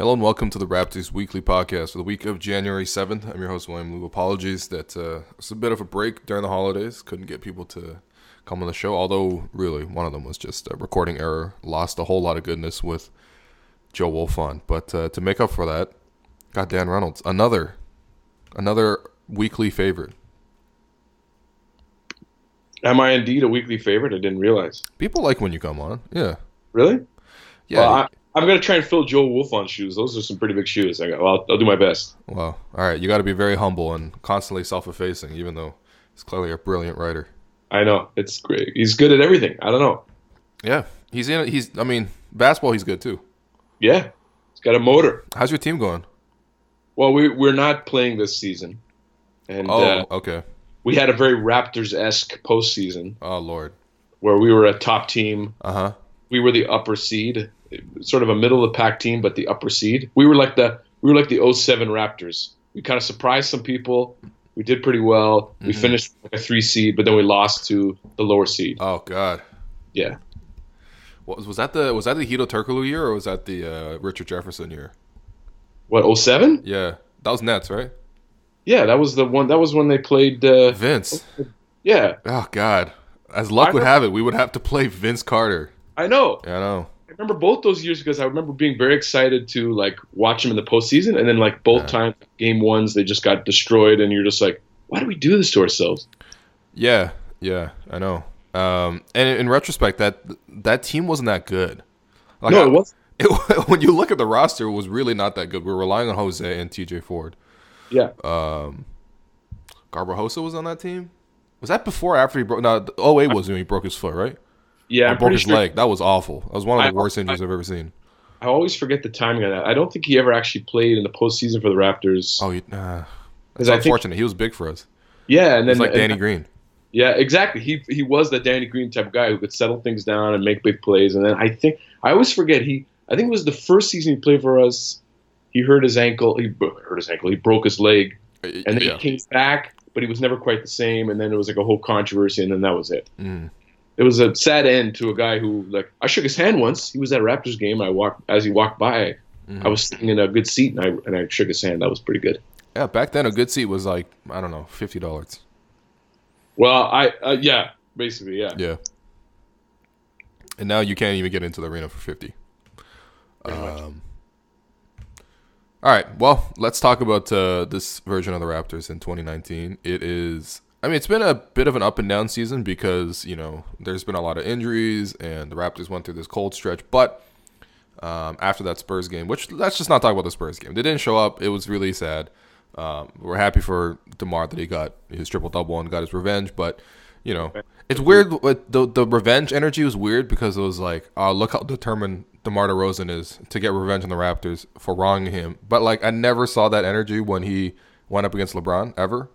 Hello and welcome to the Raptors Weekly Podcast for the week of January 7th. I'm your host, William Lou. Apologies that it's a bit of a break during the holidays. Couldn't get people to come on the show, although really one of them was just a recording error. Lost a whole lot of goodness with Joe Wolf on. But to make up for that, got Dan Reynolds, another weekly favorite. Am I indeed a weekly favorite? I didn't realize. People like when you come on. Yeah. Really? Yeah. Well, I'm going to try and fill Joe Wolf shoes. Those are some pretty big shoes. I'll do my best. Well, all right. You got to be very humble and constantly self-effacing, even though he's clearly a brilliant writer. I know. It's great. He's good at everything. I don't know. Yeah. Basketball, he's good too. Yeah. He's got a motor. How's your team going? Well, we're not playing this season. And okay. We had a very Raptors-esque postseason. Oh, Lord. Where we were a top team. Uh-huh. We were the upper seed. Sort of a middle of the pack team, but the upper seed. We were like the '07 Raptors. We kind of surprised some people. We did pretty well. We finished like a 3 seed, but then we lost to the lower seed. Oh God. Yeah. Was that the Hito Turkoglu year, or was that the Richard Jefferson year? What, '07? Yeah, that was Nets, right? Yeah, that was the one. That was when they played Vince. Yeah. Oh God. As luck would have it, we would have to play Vince Carter. I know. Yeah, I know. I remember both those years because I remember being very excited to like watch them in the postseason, and then like both times game ones they just got destroyed, and you're just like, why do we do this to ourselves? Yeah, I know. And in retrospect, that team wasn't that good. Like, no, it wasn't. When you look at the roster, it was really not that good. We were relying on Jose and TJ Ford. Yeah. Garbajosa was on that team. Was that before or after he broke? No, 08 was when he broke his foot, right? Yeah, I broke his leg. That was awful. That was one of the worst injuries I've ever seen. I always forget the timing on that. I don't think he ever actually played in the postseason for the Raptors. Oh, that's unfortunate. He was big for us. Yeah, and then he's like Danny Green. Yeah, exactly. He was the Danny Green type of guy who could settle things down and make big plays. And then I always forget I think it was the first season he played for us. He hurt his ankle. He broke his leg, and then he came back, but he was never quite the same. And then there was like a whole controversy, and then that was it. It was a sad end to a guy who, like, I shook his hand once. He was at a Raptors game. As he walked by, I was sitting in a good seat, and I shook his hand. That was pretty good. Yeah, back then a good seat was like, I don't know, $50. Well, yeah, basically, yeah. Yeah. And now you can't even get into the arena for 50. All right, well, let's talk about this version of the Raptors in 2019. It's been a bit of an up and down season because, there's been a lot of injuries and the Raptors went through this cold stretch. But after that Spurs game, which let's just not talk about the Spurs game. They didn't show up. It was really sad. We're happy for DeMar that he got his triple-double and got his revenge. But, it's weird. The revenge energy was weird because it was like, oh, look how determined DeMar DeRozan is to get revenge on the Raptors for wronging him. But, like, I never saw that energy when he went up against LeBron, ever.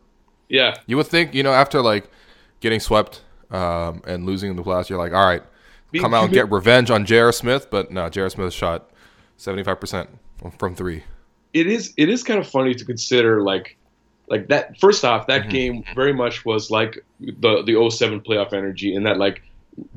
Yeah. You would think, after, like, getting swept and losing in the playoffs, you're like, all right, come out and get revenge on J.R. Smith. But, no, J.R. Smith shot 75% from three. It is kind of funny to consider, like that. First off, that game very much was like the '07 playoff energy, in that, like,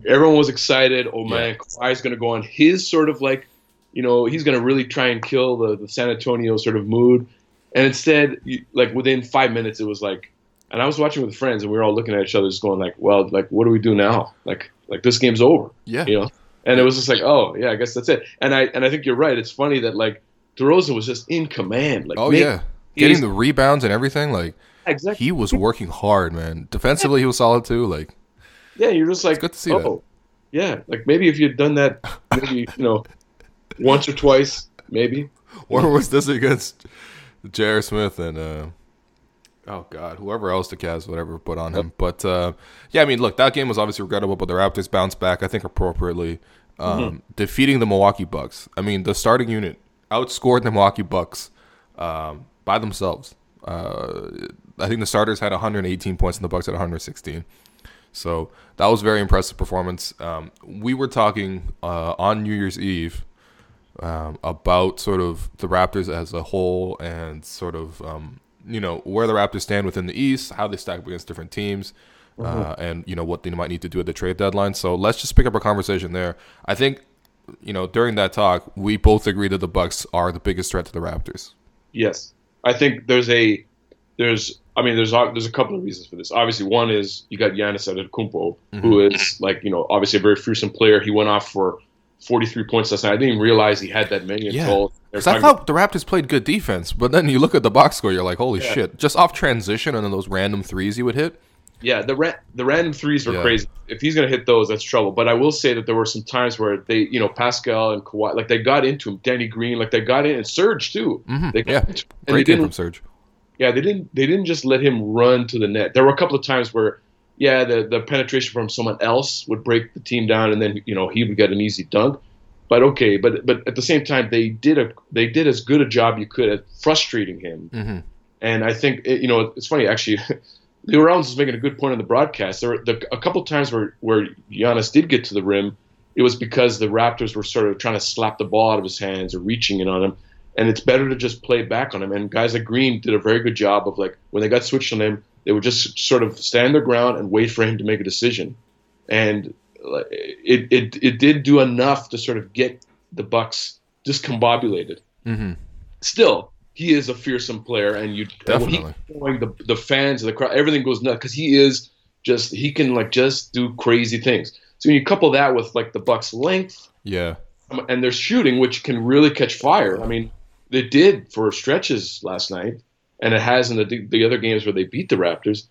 everyone was excited. Oh, man, Kawhi's going to go on his sort of, like, he's going to really try and kill the San Antonio sort of mood. And instead, like, within 5 minutes, it was like, and I was watching with friends, and we were all looking at each other just going like, well, like, what do we do now? Like this game's over. Yeah. And it was just like, oh, yeah, I guess that's it. And I think you're right. It's funny that, like, DeRozan was just in command. Like, getting the rebounds and everything. Like, exactly. He was working hard, man. Defensively, he was solid too. Like, yeah, you're just like, it's good to see that. Yeah, like maybe if you'd done that, maybe once or twice, maybe. Or was this against J.R. Smith and oh God, whoever else the Cavs put on him? But look, that game was obviously regrettable, but the Raptors bounced back, I think, appropriately, defeating the Milwaukee Bucks. I mean, the starting unit outscored the Milwaukee Bucks by themselves. I think the starters had 118 points and the Bucks had 116. So that was a very impressive performance. We were talking on New Year's Eve about sort of the Raptors as a whole and sort of where the Raptors stand within the East, how they stack up against different teams, and what they might need to do at the trade deadline. So let's just pick up our conversation there. I think during that talk, we both agree that the Bucks are the biggest threat to the Raptors. Yes, I think there's a couple of reasons for this. Obviously, one is you got Giannis Antetokounmpo, who is obviously a very fearsome player. He went off for 43 points last night. I didn't even realize he had that many until. Because I thought the Raptors played good defense, but then you look at the box score, you're like, holy shit! Just off transition and then those random threes he would hit. Yeah, the random threes were crazy. If he's going to hit those, that's trouble. But I will say that there were some times where they, Pascal and Kawhi, like they got into him. Danny Green, like they got in, and Serge too. They got into him. Great game from Serge. Yeah, they didn't just let him run to the net. There were a couple of times where, the penetration from someone else would break the team down, and then he would get an easy dunk. But okay, but at the same time, they did as good a job you could at frustrating him. And I think it's funny actually. Leo Rollins was making a good point on the broadcast. There were a couple times where Giannis did get to the rim. It was because the Raptors were sort of trying to slap the ball out of his hands or reaching in on him. And it's better to just play back on him. And guys like Green did a very good job of, like, when they got switched on him, they would just sort of stand their ground and wait for him to make a decision. And it did do enough to sort of get the Bucks discombobulated. Still, he is a fearsome player, and when he's showing the fans and the crowd, everything goes nuts because he can just do crazy things. So when you couple that with like the Bucks' length, and their shooting, which can really catch fire. I mean, they did for stretches last night, and it has in the other games where they beat the Raptors.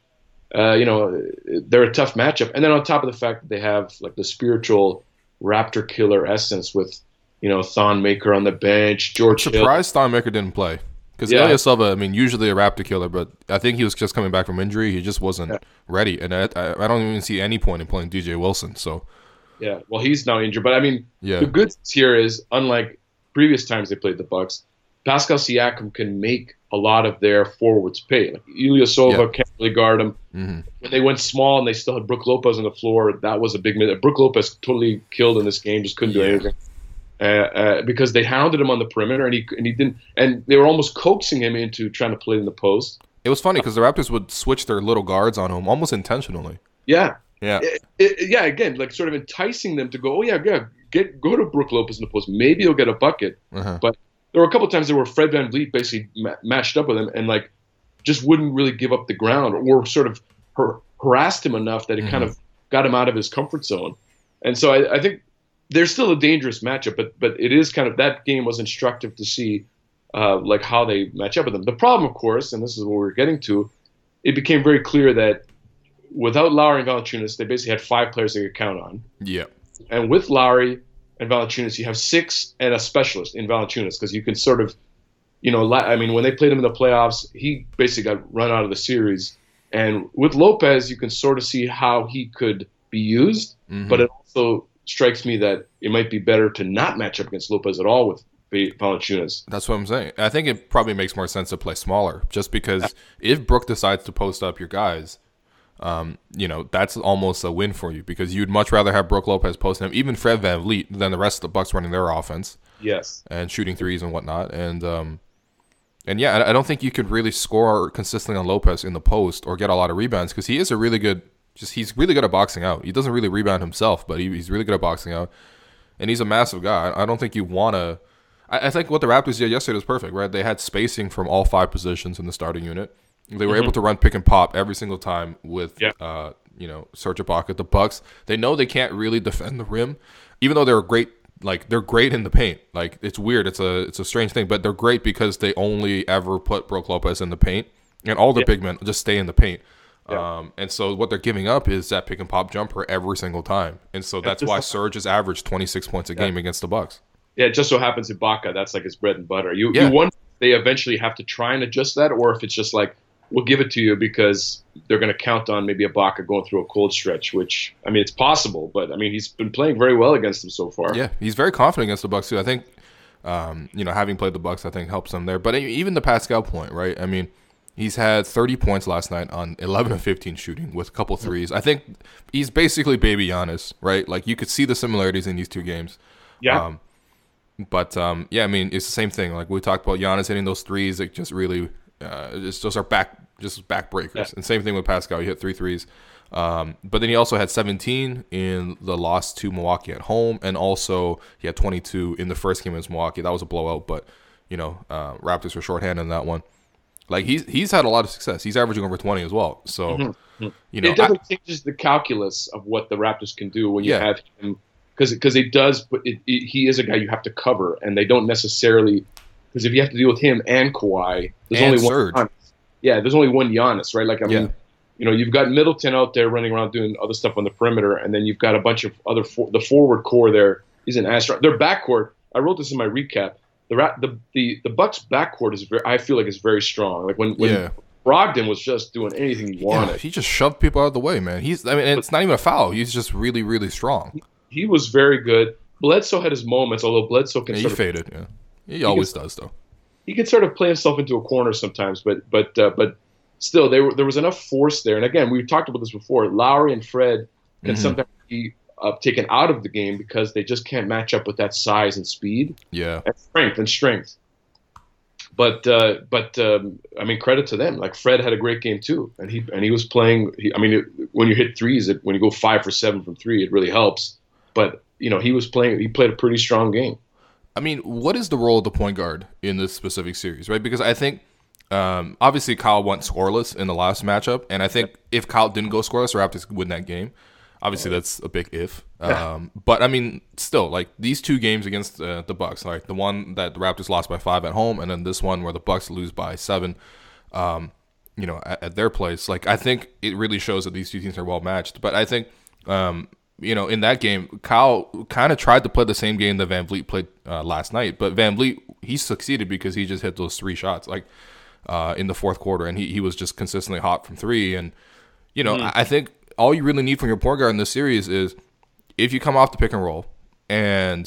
They're a tough matchup, and then on top of the fact that they have like the spiritual Raptor killer essence with Thon Maker on the bench, George Hill. Surprised Thon Maker didn't play. Because Ilyasova, I mean, usually a Raptor killer, but I think he was just coming back from injury. He just wasn't ready. And I don't even see any point in playing DJ Wilson. So, yeah, well, he's now injured. But, I mean, the good news here is, unlike previous times they played the Bucks, Pascal Siakam can make a lot of their forwards pay. Like Ilyasova can't really guard him. When they went small and they still had Brook Lopez on the floor, that was a big minute. Brook Lopez totally killed in this game, just couldn't do anything. Because they hounded him on the perimeter, and he didn't, and they were almost coaxing him into trying to play in the post. It was funny because the Raptors would switch their little guards on him almost intentionally. Again, like sort of enticing them to go. Go to Brook Lopez in the post. Maybe he'll get a bucket. But there were a couple of times where Fred VanVleet basically matched up with him and like just wouldn't really give up the ground, or sort of harassed him enough that it kind of got him out of his comfort zone. And so I think. They're still a dangerous matchup, but it is kind of, that game was instructive to see like how they match up with them. The problem, of course, and this is what we're getting to, it became very clear that without Lowry and Valanciunas, they basically had 5 players they could count on. Yeah. And with Lowry and Valanciunas, you have 6 and a specialist in Valanciunas, because you can sort of, I mean, when they played him in the playoffs, he basically got run out of the series. And with Lopez, you can sort of see how he could be used, but it also strikes me that it might be better to not match up against Lopez at all with Valanciunas. That's what I'm saying. I think it probably makes more sense to play smaller, just because if Brook decides to post up your guys, that's almost a win for you, because you'd much rather have Brook Lopez posting him, even Fred VanVleet, than the rest of the Bucks running their offense. Yes. And shooting threes and whatnot. And I don't think you could really score consistently on Lopez in the post or get a lot of rebounds, because he is a really good. He's really good at boxing out. He doesn't really rebound himself, but he's really good at boxing out. And he's a massive guy. I don't think you want to... I think what the Raptors did yesterday was perfect, right? They had spacing from all 5 positions in the starting unit. They were able to run pick and pop every single time with, Serge Ibaka. The Bucks, they know they can't really defend the rim, even though they're great. Like, they're great in the paint. Like, it's weird. It's a strange thing, but they're great because they only ever put Brook Lopez in the paint, and all their big men just stay in the paint. And so what they're giving up is that pick and pop jumper every single time. And so that's why Serge has averaged 26 points a game against the Bucks. Yeah, it just so happens Ibaka, that's like his bread and butter. You wonder if they eventually have to try and adjust that, or if it's just like, we'll give it to you because they're going to count on maybe Ibaka going through a cold stretch, which, I mean, it's possible, but I mean, he's been playing very well against them so far. Yeah, he's very confident against the Bucks too. I think, having played the Bucks, I think helps him there. But even the Pascal point, right? I mean, he's had 30 points last night on 11 of 15 shooting with a couple threes. I think he's basically baby Giannis, right? Like, you could see the similarities in these 2 games. Yeah. I mean, it's the same thing. Like, we talked about Giannis hitting those threes that just really, those are backbreakers. Yeah. And same thing with Pascal. He hit 3 threes. But then he also had 17 in the loss to Milwaukee at home, and also he had 22 in the first game against Milwaukee. That was a blowout, but Raptors were shorthanded in that one. Like he's had a lot of success. He's averaging over 20 as well. So it definitely changes the calculus of what the Raptors can do when you have him, because it does. But he is a guy you have to cover, and they don't necessarily, because if you have to deal with him and Kawhi, there's only Surge. one. Yeah, there's only one Giannis, right? Like I mean. You've got Middleton out there running around doing other stuff on the perimeter, and then you've got a bunch of other the forward core there isn't as strong. Their backcourt, I wrote this in my recap. The Bucks backcourt I feel like is very strong. Like when Brogdon was just doing anything he wanted. Yeah, he just shoved people out of the way, man. It's not even a foul. He's just really, really strong. He was very good. Bledsoe had his moments, although Bledsoe can he faded. Yeah, he always does though. He can sort of play himself into a corner sometimes, but still, there was enough force there. And again, we talked about this before. Lowry and Fred can sometimes be taken out of the game because they just can't match up with that size and speed. Yeah. And strength. But I mean, credit to them. Like Fred had a great game too, and he was playing. When you hit threes, when you go 5 for 7 from 3, it really helps. But he was playing. He played a pretty strong game. I mean, what is the role of the point guard in this specific series, right? Because I think. Obviously, Kyle went scoreless in the last matchup, and I think if Kyle didn't go scoreless, the Raptors win that game. Obviously, that's a big if. But I mean, still, like these two games against the Bucks, like the one that the Raptors lost by 5 at home, and then this one where the Bucks lose by 7, at their place. Like I think it really shows that these two teams are well matched. But I think, in that game, Kyle kind of tried to play the same game that Van Vliet played last night, but Van Vliet he succeeded because he just hit those 3 shots. Like. In the fourth quarter, and he was just consistently hot from 3. And, I think all you really need from your point guard in this series is if you come off the pick and roll, and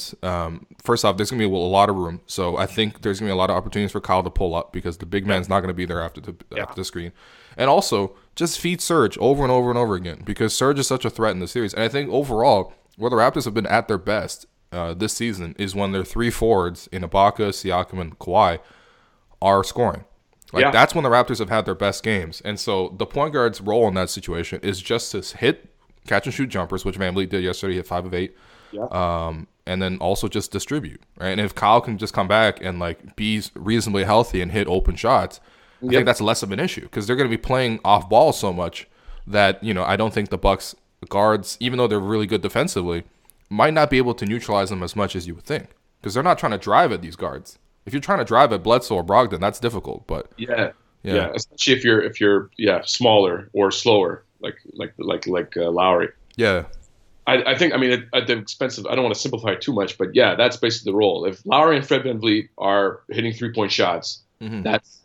first off, there's going to be a lot of room. So I think there's going to be a lot of opportunities for Kyle to pull up because the big man's not going to be there after the screen. And also, just feed Serge over and over and over again because Serge is such a threat in the series. And I think overall, where the Raptors have been at their best this season is when their 3 forwards in Ibaka, Siakam, and Kawhi are scoring. That's when the Raptors have had their best games. And so the point guard's role in that situation is just to hit catch and shoot jumpers, which Van Vliet did yesterday. He hit 5 of 8. Yeah. And then also just distribute, right? And if Kyle can just come back and be reasonably healthy and hit open shots, I think that's less of an issue because they're going to be playing off ball so much that, I don't think the Bucks guards, even though they're really good defensively, might not be able to neutralize them as much as you would think because they're not trying to drive at these guards. If you're trying to drive at Bledsoe or Brogdon, that's difficult. But yeah, especially if you're smaller or slower, like Lowry. Yeah, I think at the expense of I don't want to simplify it too much, but that's basically the role. If Lowry and Fred VanVleet are hitting 3-point shots, that's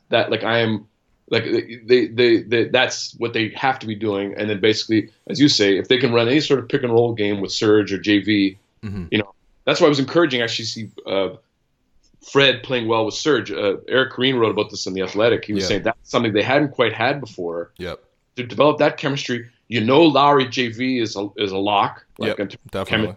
what they have to be doing. And then basically, as you say, if they can run any sort of pick and roll game with Serge or JV, that's why I was encouraging actually see. Fred playing well with Serge. Eric Green wrote about this in The Athletic. He was saying that's something they hadn't quite had before. Yep. To develop that chemistry, Lowry JV is a lock. Definitely.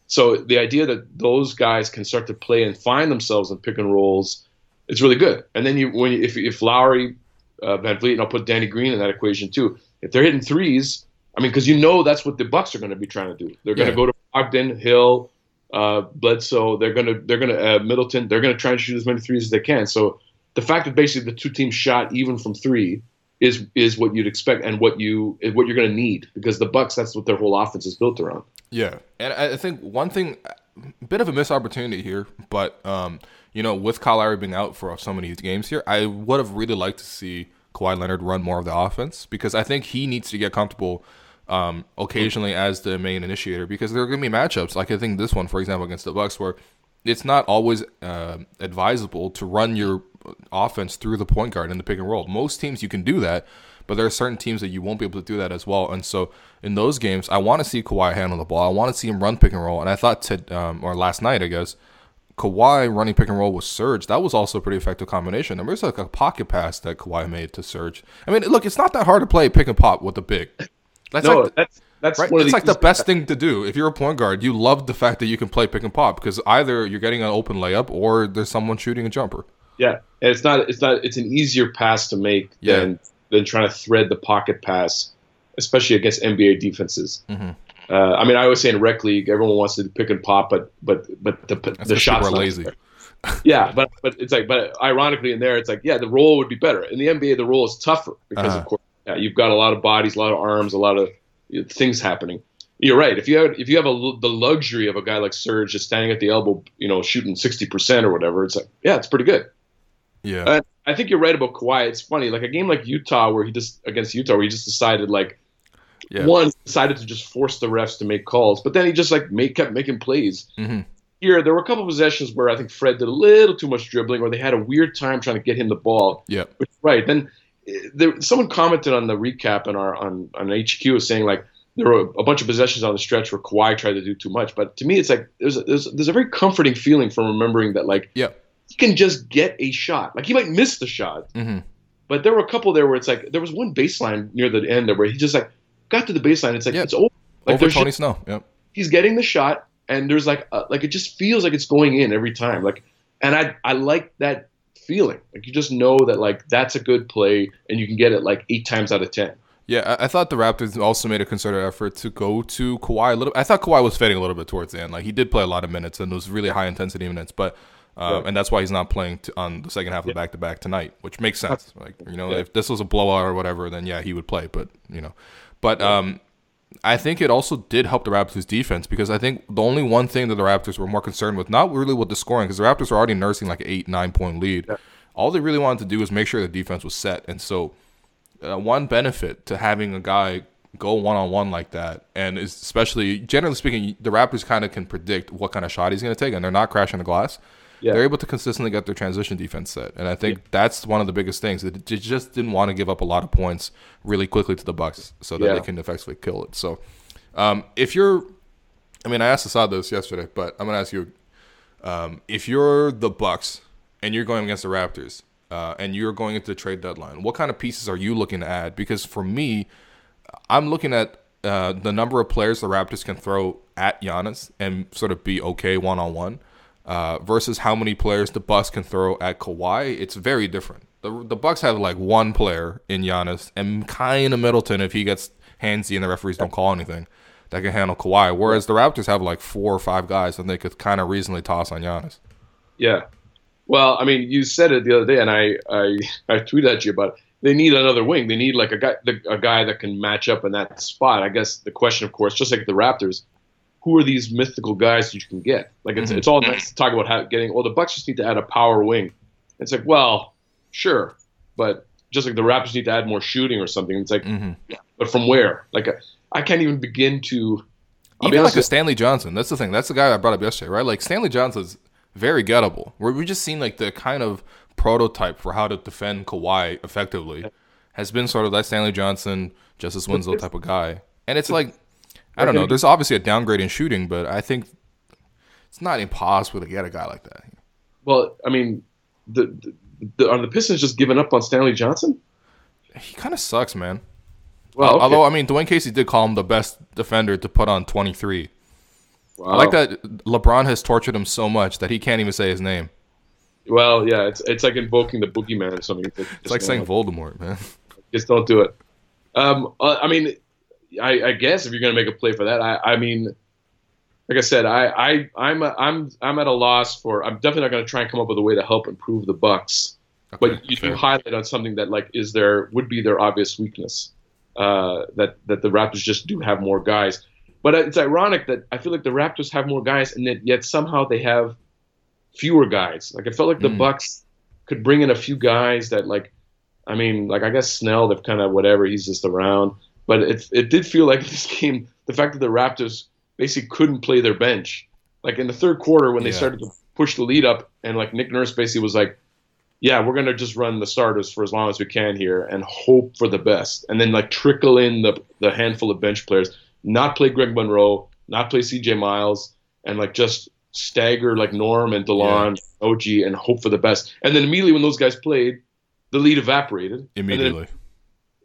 So the idea that those guys can start to play and find themselves in pick and rolls, it's really good. And then if Lowry, Van Vliet, and I'll put Danny Green in that equation too. If they're hitting threes, because that's what the Bucks are going to be trying to do. They're going to go to Brogdon, Hill. Bledsoe, they're gonna Middleton, they're gonna try and shoot as many threes as they can. So the fact that basically the two teams shot even from 3 is what you'd expect and what you're gonna need because the Bucks, that's what their whole offense is built around. Yeah, and I think one thing, a bit of a missed opportunity here, but with Kyle Lowry being out for so many games here, I would have really liked to see Kawhi Leonard run more of the offense because I think he needs to get comfortable. Occasionally as the main initiator because there are going to be matchups like I think this one, for example, against the Bucks where it's not always advisable to run your offense through the point guard in the pick and roll. Most teams you can do that, but there are certain teams that you won't be able to do that as well. And so in those games, I want to see Kawhi handle the ball. I want to see him run pick and roll. And I thought last night, I guess, Kawhi running pick and roll with Serge, that was also a pretty effective combination. There was a pocket pass that Kawhi made to Serge. Look, it's not that hard to play pick and pop with a big. That's right. It's like the best thing to do. If you're a point guard, you love the fact that you can play pick and pop because either you're getting an open layup or there's someone shooting a jumper. Yeah, and it's an easier pass to make than trying to thread the pocket pass especially against NBA defenses. Mm-hmm. I mean, I always say in rec league, everyone wants to pick and pop, but the shots are lazy. Yeah, but it's like, but ironically in there, it's like, yeah, the roll would be better. In the NBA, the roll is tougher because of course, you've got a lot of bodies, a lot of arms, a lot of things happening. You're right. If you have the luxury of a guy like Serge just standing at the elbow, shooting 60% or whatever, it's like, yeah, it's pretty good. Yeah, I think you're right about Kawhi. It's funny, like a game like Utah where he just decided like. Yeah. One decided to just force the refs to make calls, but then he just kept making plays. Mm-hmm. Here, there were a couple of possessions where I think Fred did a little too much dribbling, or they had a weird time trying to get him the ball. Yeah, right. Then someone commented on the recap on HQ saying like there were a bunch of possessions on the stretch where Kawhi tried to do too much. But to me, it's like there's a very comforting feeling from remembering that like he can just get a shot. Like he might miss the shot, but there were a couple there where it's like there was one baseline near the end there where he just like got to the baseline. It's like it's over. Like over Tony Snow. Yep. He's getting the shot, and there's like it just feels like it's going in every time. Like, and I like that feeling. Like you just know that like that's a good play, and you can get it like 8 times out of 10. Yeah, I thought the Raptors also made a concerted effort to go to Kawhi a little. I thought Kawhi was fading a little bit towards the end. Like he did play a lot of minutes and those really high intensity minutes, but. And that's why he's not playing on the second half of the back-to-back tonight, which makes sense. Like if this was a blowout or whatever, then yeah, he would play. But I think it also did help the Raptors' defense because I think the only one thing that the Raptors were more concerned with, not really with the scoring, because the Raptors were already nursing like an 8-9 point lead. Yeah. All they really wanted to do was make sure the defense was set. And so, one benefit to having a guy go one-on-one like that, and especially generally speaking, the Raptors kind of can predict what kind of shot he's going to take, and they're not crashing the glass. Yeah. They're able to consistently get their transition defense set, and I think that's one of the biggest things. They just didn't want to give up a lot of points really quickly to the Bucks so that they can effectively kill it. So, if you're, I asked Assad this yesterday, but I'm gonna ask you, if you're the Bucks and you're going against the Raptors, and you're going into the trade deadline, what kind of pieces are you looking to add? Because for me, I'm looking at the number of players the Raptors can throw at Giannis and sort of be okay one-on-one. Versus how many players the Bucks can throw at Kawhi, it's very different. The Bucks have like one player in Giannis and kind of Middleton if he gets handsy and the referees don't call anything that can handle Kawhi. Whereas the Raptors have like 4 or 5 guys that they could kind of reasonably toss on Giannis. Yeah. Well, you said it the other day, and I tweeted at you about it. They need another wing. They need like a guy that can match up in that spot. I guess the question, of course, just like the Raptors, who are these mythical guys that you can get? Like it's all nice to talk about the Bucks just need to add a power wing. It's like, well, sure, but just like the Raptors need to add more shooting or something. It's like, but from where? Like I can't even begin to. Even like a Stanley Johnson. That's the thing. That's the guy I brought up yesterday, right? Like Stanley Johnson's very gettable. We've just seen like the kind of prototype for how to defend Kawhi effectively has been sort of that Stanley Johnson, Justice Winslow type of guy, and it's like. I don't know. There's obviously a downgrade in shooting, but I think it's not impossible to get a guy like that. Well, are the Pistons just giving up on Stanley Johnson? He kind of sucks, man. Well, okay. Although, Dwayne Casey did call him the best defender to put on 23. Wow. I like that LeBron has tortured him so much that he can't even say his name. Well, yeah, it's like invoking the boogeyman or something. It's like saying Voldemort, man. Just don't do it. I guess if you're going to make a play for that, like I said, I'm at a loss for. I'm definitely not going to try and come up with a way to help improve the Bucks. Okay, but you do highlight on something that like would be their obvious weakness, that the Raptors just do have more guys. But it's ironic that I feel like the Raptors have more guys, and yet somehow they have fewer guys. Like I felt like the Bucks could bring in a few guys that like I guess Snell, they've kind of whatever, he's just around. But it did feel like this game, the fact that the Raptors basically couldn't play their bench. Like in the third quarter when they started to push the lead up and like Nick Nurse basically was like, yeah, we're going to just run the starters for as long as we can here and hope for the best. And then like trickle in the handful of bench players, not play Greg Monroe, not play CJ Miles, and like just stagger like Norm and DeLon, OG, and hope for the best. And then immediately when those guys played, the lead evaporated. Immediately.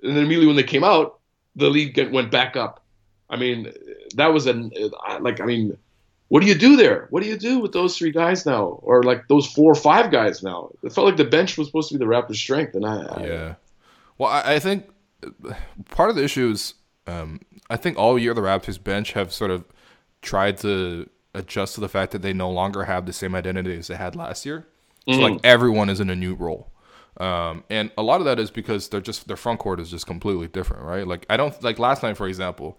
And then immediately when they came out, the lead went back up. That was what do you do there? What do you do with those 3 guys now? Or like those 4 or 5 guys now? It felt like the bench was supposed to be the Raptors' strength. And Well, I think part of the issue is I think all year the Raptors bench have sort of tried to adjust to the fact that they no longer have the same identity as they had last year. So like everyone is in a new role. And a lot of that is because their front court is just completely different, right? Like I don't like last night, for example,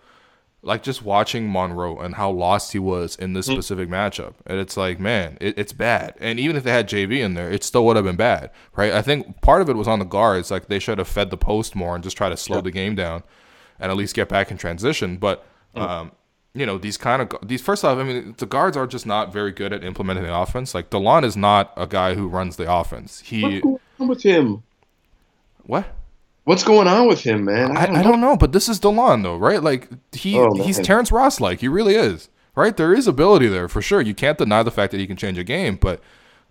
like just watching Monroe and how lost he was in this specific matchup. And it's like, man, it's bad. And even if they had JV in there, it still would have been bad, right? I think part of it was on the guards. Like they should have fed the post more and just try to slow the game down and at least get back in transition. But, these first off, I mean, the guards are just not very good at implementing the offense. Like DeLon is not a guy who runs the offense. What's going on with him? What? What's going on with him, man? I don't know, but this is DeLon, though, right? Like, he's Terrence Ross-like. He really is, right? There is ability there, for sure. You can't deny the fact that he can change a game, but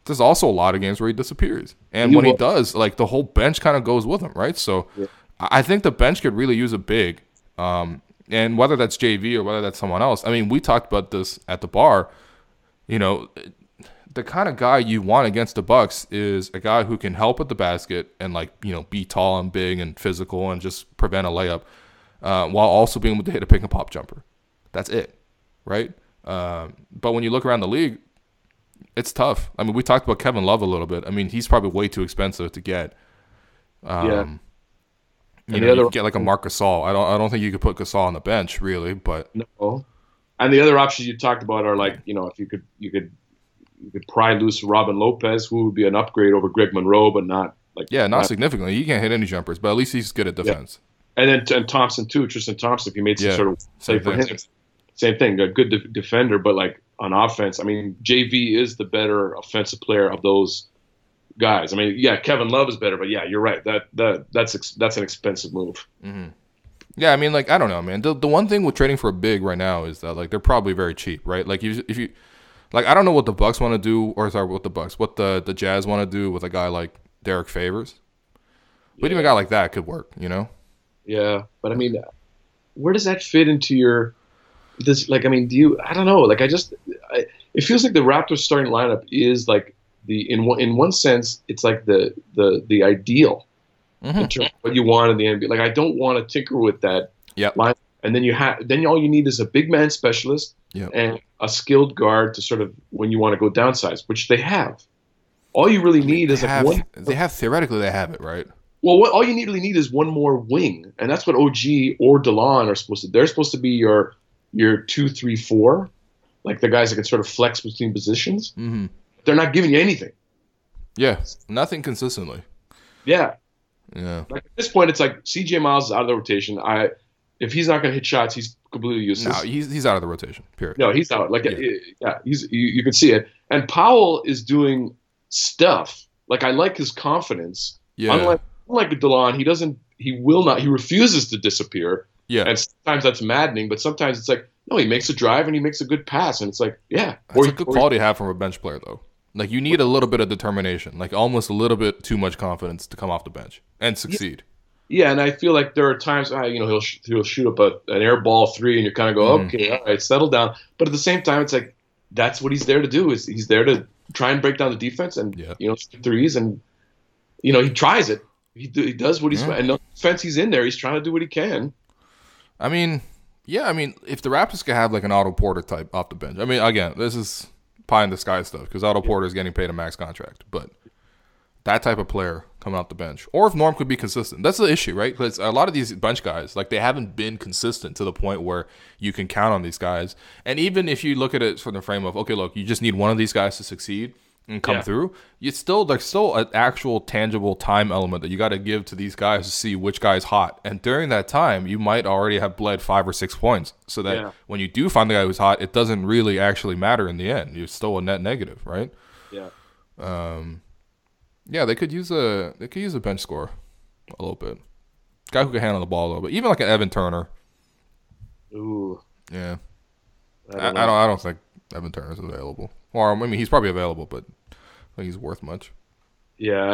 there's also a lot of games where he disappears. And when he does, like, the whole bench kind of goes with him, right? So I think the bench could really use a big. And whether that's JV or whether that's someone else, I mean, we talked about this at the bar, the kind of guy you want against the Bucks is a guy who can help at the basket and be tall and big and physical and just prevent a layup, while also being able to hit a pick and pop jumper. That's it, right? But when you look around the league, it's tough. I mean, we talked about Kevin Love a little bit. I mean, he's probably way too expensive to get. You can get like a Marc Gasol. I don't think you could put Gasol on the bench really, but no. And the other options you talked about are like if you could pry loose Robin Lopez, who would be an upgrade over Greg Monroe, but not significantly. He can't hit any jumpers, but at least he's good at defense. Yeah. And Thompson too, Tristan Thompson. If you made some sort of play for him, same thing. A good defender, but like on offense, I mean, JV is the better offensive player of those guys. I mean, Kevin Love is better, but you're right. That's an expensive move. Mm-hmm. Yeah, I mean, like I don't know, man. The one thing with trading for a big right now is that like they're probably very cheap, right? Like if you like, I don't know what the Bucks want to do, what the Jazz want to do with a guy like Derek Favors. But even a guy like that could work, Yeah, but I mean, where does that fit into your? I don't know. Like, it feels like the Raptors starting lineup is like in one sense, it's like the ideal in terms of what you want in the NBA. Like, I don't want to tinker with that line. And then all you need is a big man specialist and a skilled guard to sort of when you want to go downsize, which they have. All you really need is one. They have theoretically they have it, right? Well, all you really need is one more wing, and that's what OG or DeLon are supposed to. They're supposed to be your 2, 3, 4, like the guys that can sort of flex between positions. Mm-hmm. They're not giving you anything. Yeah, nothing consistently. Yeah. Like at this point, it's like CJ Miles is out of the rotation. If he's not going to hit shots, he's completely useless. No, he's out of the rotation. Period. No, he's out. Like you can see it. And Powell is doing stuff. Like I like his confidence. Yeah. Unlike DeLon, he refuses to disappear. Yeah. And sometimes that's maddening, but sometimes it's like, no, he makes a drive and he makes a good pass, and it's like, yeah. It's a good quality to have from a bench player, though. Like, you need a little bit of determination, like almost a little bit too much confidence to come off the bench and succeed. Yeah, and I feel like there are times, he'll shoot up an air ball 3, and you kind of go, okay, all right, settle down. But at the same time, it's like, that's what he's there to do, is he's there to try and break down the defense and, shoot threes, and, he tries it. He does what he's and no defense, he's in there. He's trying to do what he can. I mean, if the Raptors could have like an Otto Porter type off the bench. I mean, again, this is pie in the sky stuff because Otto Porter is getting paid a max contract. But that type of player coming off the bench, or if Norm could be consistent, that's the issue, right? Because a lot of these bench guys, like they haven't been consistent to the point where you can count on these guys. And even if you look at it from the frame of, okay, look, you just need one of these guys to succeed and come through, there's still an actual tangible time element that you got to give to these guys to see which guy's hot. And during that time, you might already have bled 5 or 6 points, so that when you do find the guy who's hot, it doesn't really actually matter in the end. You're still a net negative, right? Yeah. They could use a bench scorer a little bit, guy who can handle the ball a little bit, even like an Evan Turner. Ooh. Yeah. I don't think Evan Turner's available. Or, I mean, he's probably available, but I don't think he's worth much. Yeah,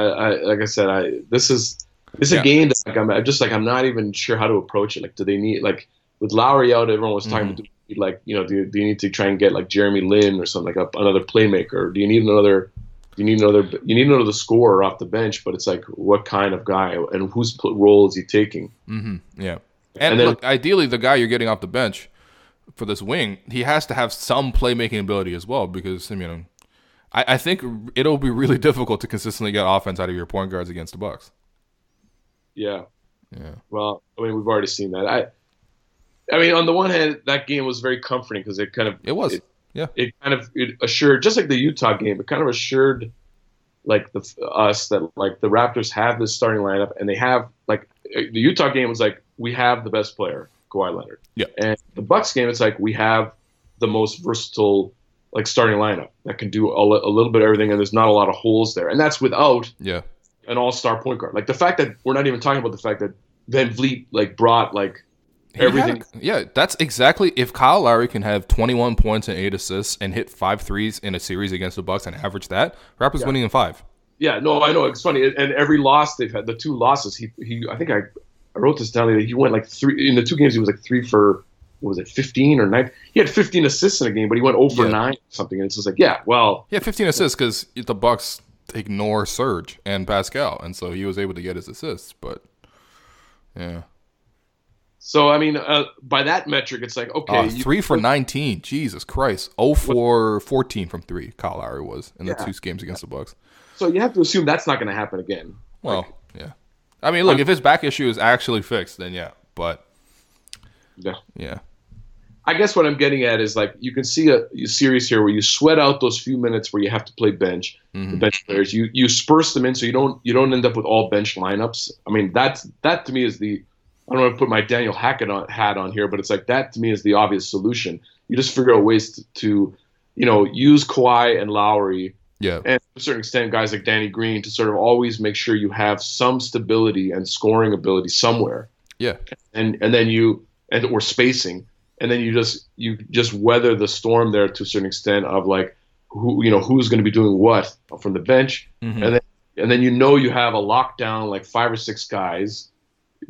like I said, this is a game that I'm not even sure how to approach it. Like, do they need, like, with Lowry out, everyone was talking about, like, do you need to try and get like Jeremy Lin or something, like another playmaker? Do you need another scorer off the bench? But it's like, what kind of guy and whose role is he taking? Mm-hmm. Yeah. And then look, ideally, the guy you're getting off the bench for this wing, he has to have some playmaking ability as well, because I think it'll be really difficult to consistently get offense out of your point guards against the Bucks. Yeah. Yeah. Well, I mean, we've already seen that. I mean, on the one hand, that game was very comforting because it kind of it assured, just like the Utah game, it kind of assured like us that like the Raptors have this starting lineup, and they have like the Utah game was like, we have the best player, Kawhi Leonard. Yeah. And the Bucks game, it's like we have the most versatile like starting lineup that can do a little bit of everything, and there's not a lot of holes there, and that's without an all-star point guard. Like the fact that we're not even talking about the fact that Van Vliet like brought like everything. That's exactly, if Kyle Lowry can have 21 points and 8 assists and hit 5 threes in a series against the Bucks and average that, Raptors winning in 5. Yeah, no, I know, it's funny. And every loss they've had, the 2 losses, he I think I wrote this down. He went like 3 in the 2 games. He was like 3 for, what was it, 15 or 9? He had 15 assists in a game, but he went over 9 or something. And it's just like, 15 assists because the Bucks ignore Serge and Pascal, and so he was able to get his assists. But yeah. So, I mean, by that metric, it's like, okay. 3 for 19. Jesus Christ. 0 for 14 from 3, Kyle Lowry was in the 2 games against the Bucks. So you have to assume that's not going to happen again. Well, yeah. I mean, look, if his back issue is actually fixed, then yeah. But, yeah. I guess what I'm getting at is, like, you can see a series here where you sweat out those few minutes where you have to play bench, the bench players. You disperse them in so you don't end up with all bench lineups. I mean, that to me is the – I don't want to put my Daniel Hackett hat on here, but it's like that to me is the obvious solution. You just figure out ways to use Kawhi and Lowry, and to a certain extent guys like Danny Green to sort of always make sure you have some stability and scoring ability somewhere. Yeah, and then or spacing, and then you just weather the storm there to a certain extent of like who's going to be doing what from the bench, and then you have a lockdown like 5 or 6 guys,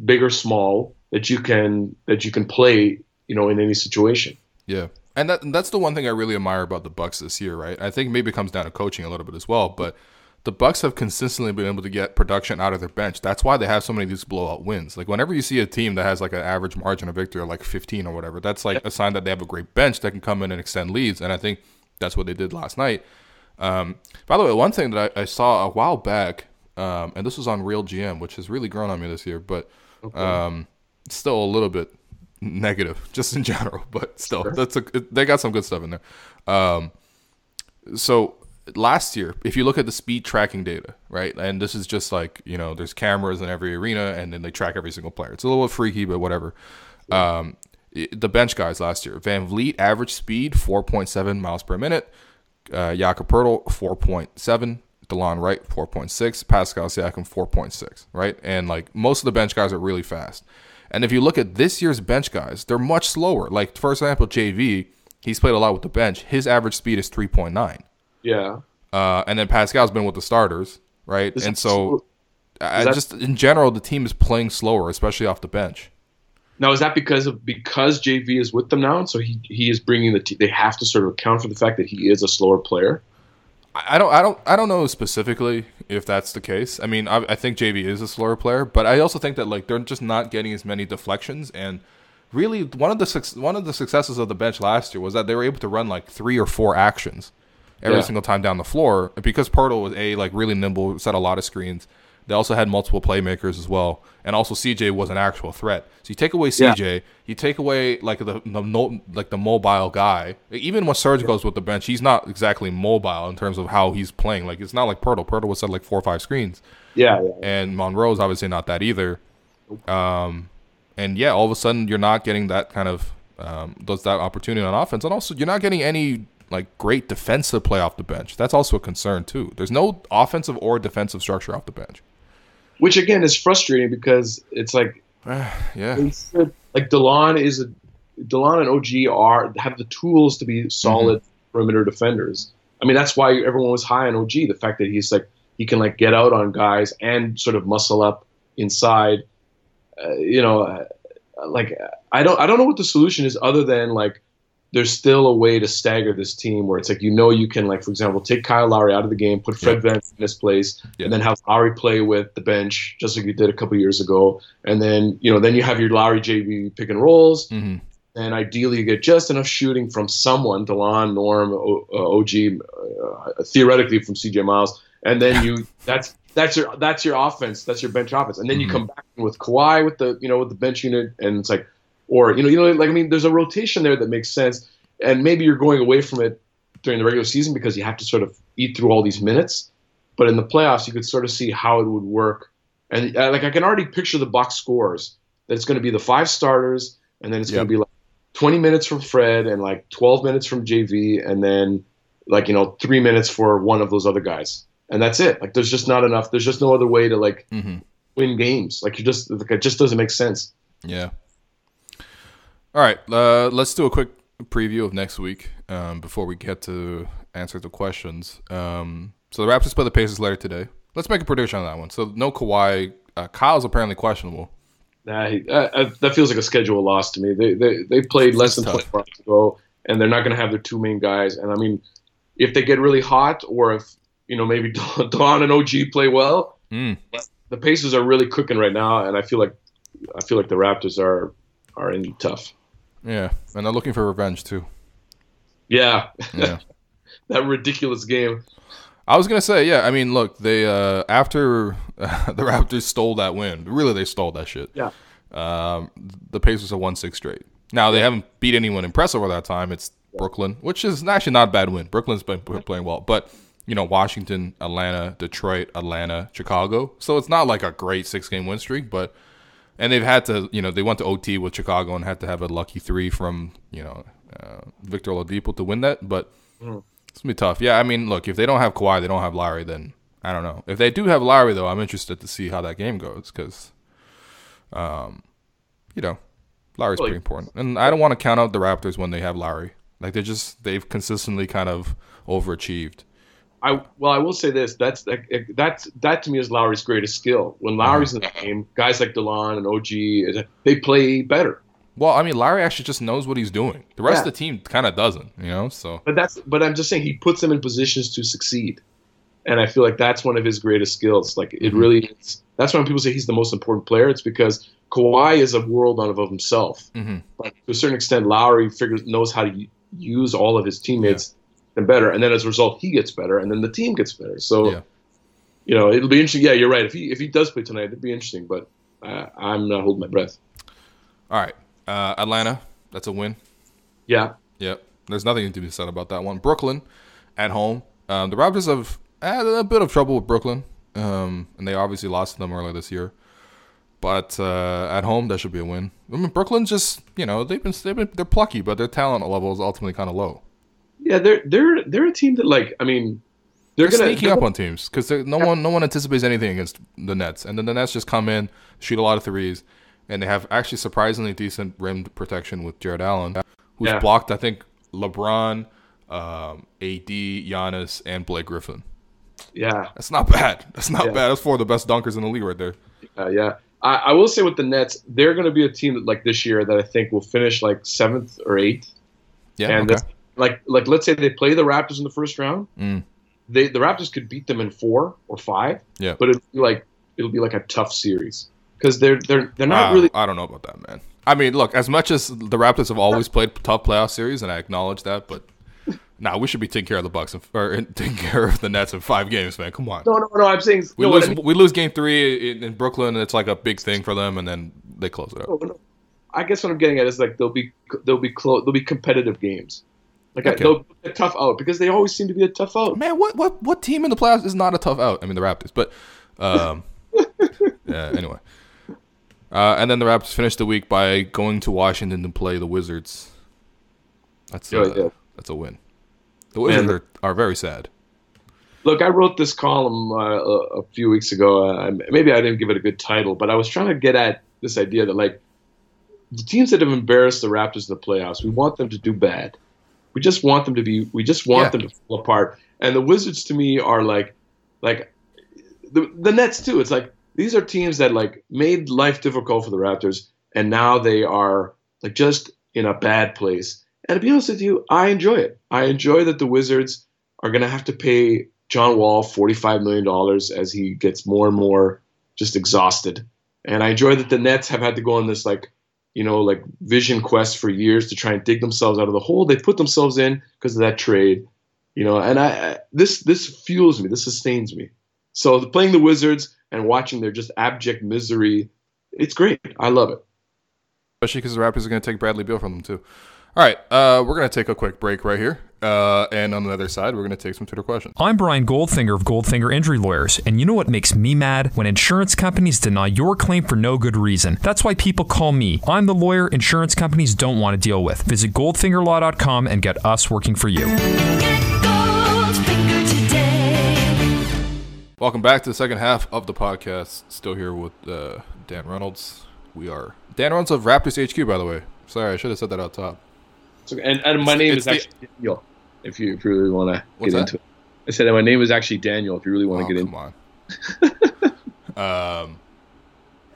big or small, that you can play, in any situation. Yeah. And that's the one thing I really admire about the Bucks this year, right? I think maybe it comes down to coaching a little bit as well, but the Bucks have consistently been able to get production out of their bench. That's why they have so many of these blowout wins. Like whenever you see a team that has like an average margin of victory of like 15 or whatever, that's like a sign that they have a great bench that can come in and extend leads. And I think that's what they did last night. By the way, one thing that I saw a while back, and this was on Real GM, which has really grown on me this year, but still a little bit negative just in general, but still they got some good stuff in there. So last year, if you look at the speed tracking data, right, and this is just like, there's cameras in every arena and then they track every single player. It's a little bit freaky, but whatever. The bench guys last year, Van Vliet average speed 4.7 miles per minute, Jakob Poeltl 4.7, DeLon Wright 4.6, Pascal Siakam 4.6, right? And like most of the bench guys are really fast. And if you look at this year's bench guys, they're much slower. Like, for example, JV, he's played a lot with the bench. His average speed is 3.9. Yeah. And then Pascal's been with the starters, right? And so just in general, the team is playing slower, especially off the bench. Now, is that because JV is with them now, and so he is bringing the team? They have to sort of account for the fact that he is a slower player. I don't know specifically if that's the case. I mean, I think JV is a slower player, but I also think that like they're just not getting as many deflections. And really, one of the successes of the bench last year was that they were able to run like 3 or 4 actions every single time down the floor, because Poeltl was like really nimble, set a lot of screens. They also had multiple playmakers as well, and also CJ was an actual threat. So you take away CJ, you take away like the mobile guy. Even when Serge goes with the bench, he's not exactly mobile in terms of how he's playing. Like it's not like Poeltl. Poeltl was set like 4 or 5 screens. Yeah. And Monroe's obviously not that either. And yeah, all of a sudden you're not getting that kind of that opportunity on offense, and also you're not getting any like great defensive play off the bench. That's also a concern too. There's no offensive or defensive structure off the bench. Which again is frustrating because it's like, like DeLon and OG have the tools to be solid perimeter defenders. I mean, that's why everyone was high on OG. The fact that he can like get out on guys and sort of muscle up inside. Like I don't know what the solution is other than like there's still a way to stagger this team where it's like, you can, like, for example, take Kyle Lowry out of the game, put Fred VanVleet in his place, and then have Lowry play with the bench, just like you did a couple years ago. And then, then you have your Lowry JV pick and rolls. Mm-hmm. And ideally you get just enough shooting from someone, DeLon, Norm, OG, theoretically from CJ Miles. And then that's your offense. That's your bench offense. And then you come back with Kawhi with the bench unit, and it's like, or there's a rotation there that makes sense. And maybe you're going away from it during the regular season because you have to sort of eat through all these minutes. But in the playoffs, you could sort of see how it would work. And I can already picture the box scores that it's going to be the 5 starters, and then it's going to be like 20 minutes from Fred and like 12 minutes from JV, and then 3 minutes for one of those other guys. And that's it. Like, there's just not enough. There's just no other way to win games. Like, it just doesn't make sense. Yeah. All right. Let's do a quick preview of next week before we get to answer the questions. So the Raptors play the Pacers later today. Let's make a prediction on that one. So no Kawhi. Kyle's apparently questionable. That feels like a schedule loss to me. They played less than 12 hours ago, and they're not going to have their 2 main guys. And I mean, if they get really hot, or if maybe Don and OG play well, the Pacers are really cooking right now, and I feel like the Raptors are in tough. Yeah, and they're looking for revenge too. Yeah. That ridiculous game. I was gonna say, yeah. I mean, look, they after the Raptors stole that win. Really, they stole that shit. Yeah. The Pacers have won 6 straight. Now they haven't beat anyone impressive over that time. It's Brooklyn, which is actually not a bad win. Brooklyn's been playing well, but Washington, Atlanta, Detroit, Atlanta, Chicago. So it's not like a great 6-game win streak, but and they've had to, they went to OT with Chicago and had to have a lucky 3 from Victor Oladipo to win that, but. It's going to be tough. Yeah, I mean, look, if they don't have Kawhi, they don't have Lowry, then I don't know. If they do have Lowry, though, I'm interested to see how that game goes because, Lowry's pretty important. And I don't want to count out the Raptors when they have Lowry. Like, they've consistently kind of overachieved. I will say this. That to me is Lowry's greatest skill. When Lowry's in the game, guys like DeLon and OG, they play better. Well, I mean, Lowry actually just knows what he's doing. The rest of the team kind of doesn't, So, but I'm just saying he puts them in positions to succeed, and I feel like that's one of his greatest skills. Like it really is. That's why when people say he's the most important player. It's because Kawhi is a world of himself. But to a certain extent, Lowry knows how to use all of his teammates and better, and then as a result, he gets better, and then the team gets better. So, it'll be interesting. Yeah, you're right. If he does play tonight, it'd be interesting. But I'm not holding my breath. All right. Atlanta, that's a win. Yeah. Yep. There's nothing to be said about that one. Brooklyn, at home. The Raptors have had a bit of trouble with Brooklyn, and they obviously lost to them earlier this year. But at home, that should be a win. I mean, Brooklyn just, they're plucky, but their talent level is ultimately kind of low. Yeah, they're a team that, like, I mean, they're sneaking up on teams because no one anticipates anything against the Nets, and then the Nets just come in, shoot a lot of threes. And they have actually surprisingly decent rim protection with Jared Allen, who's blocked, I think, LeBron, AD, Giannis, and Blake Griffin. Yeah. That's not bad. That's 4 of the best dunkers in the league right there. Yeah. I will say with the Nets, they're going to be a team that, like, this year that I think will finish, like, 7th or 8th. Yeah, and like let's say they play the Raptors in the first round. The Raptors could beat them in 4 or 5. Yeah. But it'll be like a tough series. Because they're not really. I don't know about that, man. I mean, look, as much as the Raptors have always played tough playoff series, and I acknowledge that, but we should be taking care of the Bucks or taking care of the Nets in 5 games, man. Come on. No. I'm saying we lose game 3 in Brooklyn, and it's like a big thing for them, and then they close it out. No. I guess what I'm getting at is like they'll be competitive games. Like they'll be a tough out because they always seem to be a tough out. Man, what team in the playoffs is not a tough out? I mean, the Raptors, but yeah. Anyway. And then the Raptors finished the week by going to Washington to play the Wizards. That's a win. The Wizards are very sad. Look, I wrote this column a few weeks ago. Maybe I didn't give it a good title, but I was trying to get at this idea that, like, the teams that have embarrassed the Raptors in the playoffs, we want them to do bad. We just want them to fall apart. And the Wizards, to me, are like the Nets too. It's like these are teams that, like, made life difficult for the Raptors, and now they are, like, just in a bad place. And to be honest with you, I enjoy it. I enjoy that the Wizards are going to have to pay John Wall $45 million as he gets more and more just exhausted. And I enjoy that the Nets have had to go on this like vision quest for years to try and dig themselves out of the hole they put themselves in because of that trade. And this fuels me. This sustains me. So playing the Wizards and watching their just abject misery, it's great. I love it. Especially because the Raptors are going to take Bradley Beal from them too. All right, we're going to take a quick break right here. And on the other side, we're going to take some Twitter questions. I'm Brian Goldfinger of Goldfinger Injury Lawyers, and you know what makes me mad? When insurance companies deny your claim for no good reason. That's why people call me. I'm the lawyer insurance companies don't want to deal with. Visit goldfingerlaw.com and get us working for you. Get Goldfinger today. Welcome back to the second half of the podcast. Still here with Dan Reynolds. We are Dan Reynolds of Raptors HQ, by the way. Sorry, I should have said that out top. And my name is actually Daniel, if you really want to get into it. I said that my name is actually Daniel, if you really want to get into it. Come on.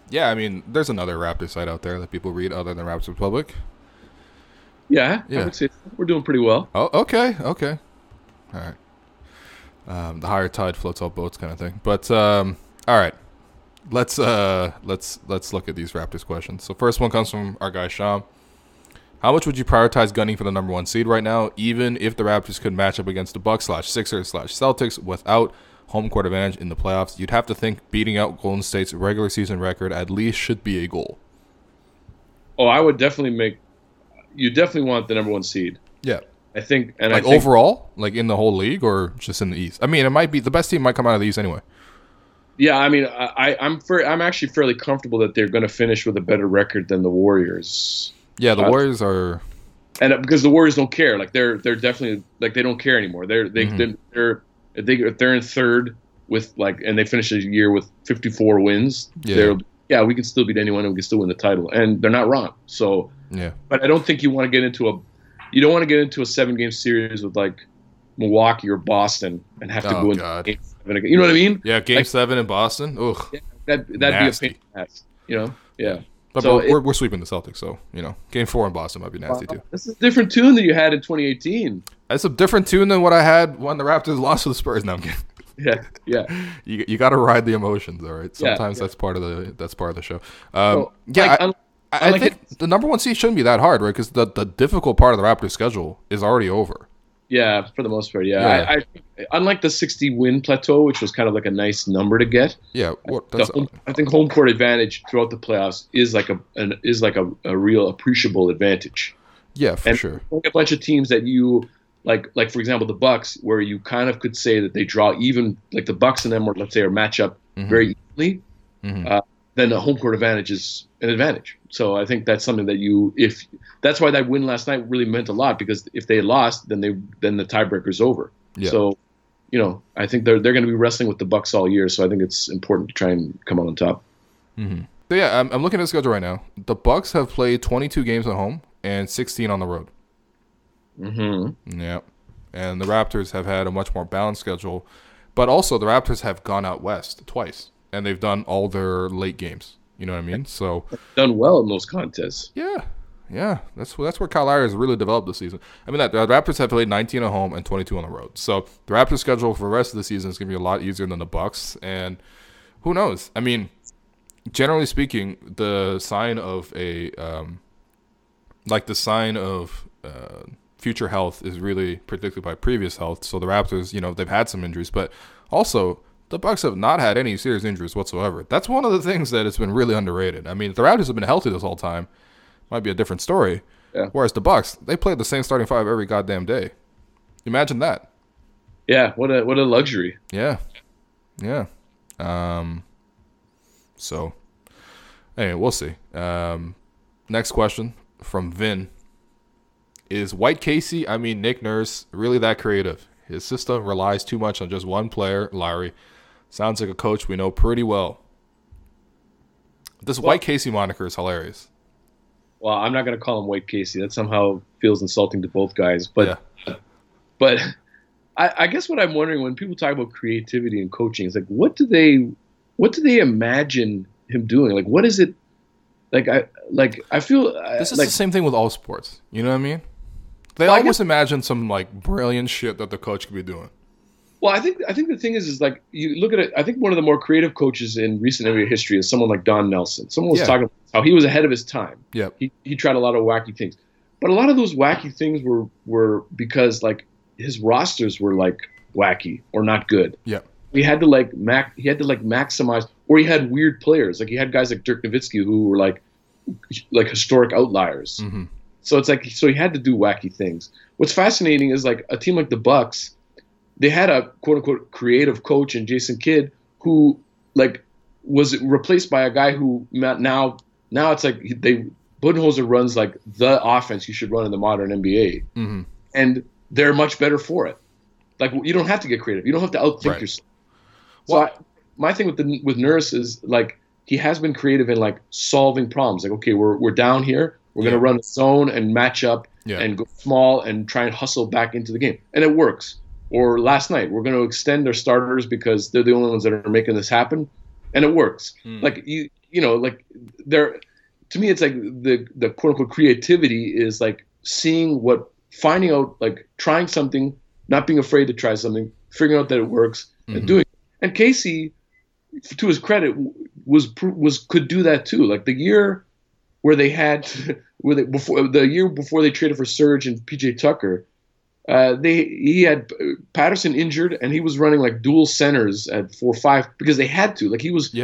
Yeah, I mean, there's another Raptor site out there that people read other than Raptors Republic. Yeah, I would say we're doing pretty well. Oh, okay. All right. The higher tide floats all boats kind of thing. But, all right. Let's look at these Raptors questions. So first one comes from our guy, Sham. How much would you prioritize gunning for the number 1 seed right now, even if the Raptors could match up against the Bucks/Sixers/Celtics without home court advantage in the playoffs? You'd have to think beating out Golden State's regular season record at least should be a goal. Oh, I would definitely you definitely want the number 1 seed. Yeah. I think, and like overall, like in the whole league or just in the East? I mean, it might be the best team might come out of the East anyway. Yeah, I mean, I'm actually fairly comfortable that they're going to finish with a better record than the Warriors. Yeah, the Warriors are, and because the Warriors don't care, like they're definitely like they don't care anymore. They're if they're in third with and they finish the year with 54 wins. Yeah, we can still beat anyone and we can still win the title, and they're not wrong. So yeah, but I don't think you want to get into a 7-game series with like Milwaukee or Boston and have to go into Game 7 again. You know what I mean? Yeah, Game 7 in Boston. Ugh, yeah, that'd be a pain in the ass. Yeah. But we're sweeping the Celtics, so Game 4 in Boston might be nasty too. This is a different tune than you had in 2018. It's a different tune than what I had when the Raptors lost to the Spurs. Now, yeah. You got to ride the emotions, all right. Sometimes that's part of the show. I think the number 1 seed shouldn't be that hard, right? Because the difficult part of the Raptors' schedule is already over. Yeah, for the most part, yeah. I unlike the 60-win plateau, which was kind of like a nice number to get. Yeah, I think home court advantage throughout the playoffs is like a real appreciable advantage. Yeah, for sure. A bunch of teams that you like for example the Bucks, where you kind of could say that they draw even, like the Bucks and them, or let's say, are match up very evenly. Then the home court advantage is an advantage. So I think that's something that that's why that win last night really meant a lot, because if they lost, then the tiebreaker's over. Yeah. So, I think they're going to be wrestling with the Bucks all year. So I think it's important to try and come out on top. Mm-hmm. So yeah, I'm looking at the schedule right now. The Bucks have played 22 games at home and 16 on the road. Mm-hmm. Yeah, and the Raptors have had a much more balanced schedule, but also the Raptors have gone out west twice. And they've done all their late games. You know what I mean? So done well in those contests. Yeah. That's where Kyle Lowry has really developed this season. I mean, the Raptors have played 19 at home and 22 on the road. So the Raptors' schedule for the rest of the season is going to be a lot easier than the Bucks. And who knows? I mean, generally speaking, the sign of future health is really predicted by previous health. So the Raptors, they've had some injuries, but also the Bucks have not had any serious injuries whatsoever. That's one of the things that has been really underrated. I mean, if the Raptors have been healthy this whole time, might be a different story. Yeah. Whereas the Bucks, they played the same starting five every goddamn day. Imagine that. Yeah, what a luxury. Yeah. So, anyway, we'll see. Next question from Vin. Is Nick Nurse, really that creative? His system relies too much on just one player, Lowry. Sounds like a coach we know pretty well. This White Casey moniker is hilarious. Well, I'm not going to call him White Casey. That somehow feels insulting to both guys. But I guess what I'm wondering when people talk about creativity and coaching is like, what do they imagine him doing? Like, what is it? I feel this is the same thing with all sports. You know what I mean? They Well, I almost imagine some like brilliant shit that the coach could be doing. Well, I think the thing is like you look at it. I think one of the more creative coaches in recent NBA history is someone like Don Nelson. Someone was talking about how he was ahead of his time. Yep. He tried a lot of wacky things, but a lot of those wacky things were because like his rosters were like wacky or not good. Yep. He had to maximize, or he had weird players. Like he had guys like Dirk Nowitzki who were like historic outliers. Mm-hmm. So it's like he had to do wacky things. What's fascinating is like a team like the Bucks. They had a quote unquote creative coach in Jason Kidd who like was replaced by a guy who now it's like Budenholzer runs like the offense you should run in the modern NBA, Mm-hmm. and they're much better for it. Like you don't have to get creative. You don't have to outthink yourself. So my thing with Nurse is like he has been creative in like solving problems. Like okay, we're down here. We're gonna run a zone and match up and go small and try and hustle back into the game, and it works. Or last night, we're going to extend their starters because they're the only ones that are making this happen, and it works. Like you know, like they're to me, it's like the quote unquote creativity is like finding out, like trying something, not being afraid to try something, figuring out that it works, and doing it. And Casey, to his credit, could do that too. Like the year where they had before they traded for Serge and PJ Tucker. He had Patterson injured, and he was running like dual centers at 4-5 because they had to. Like he was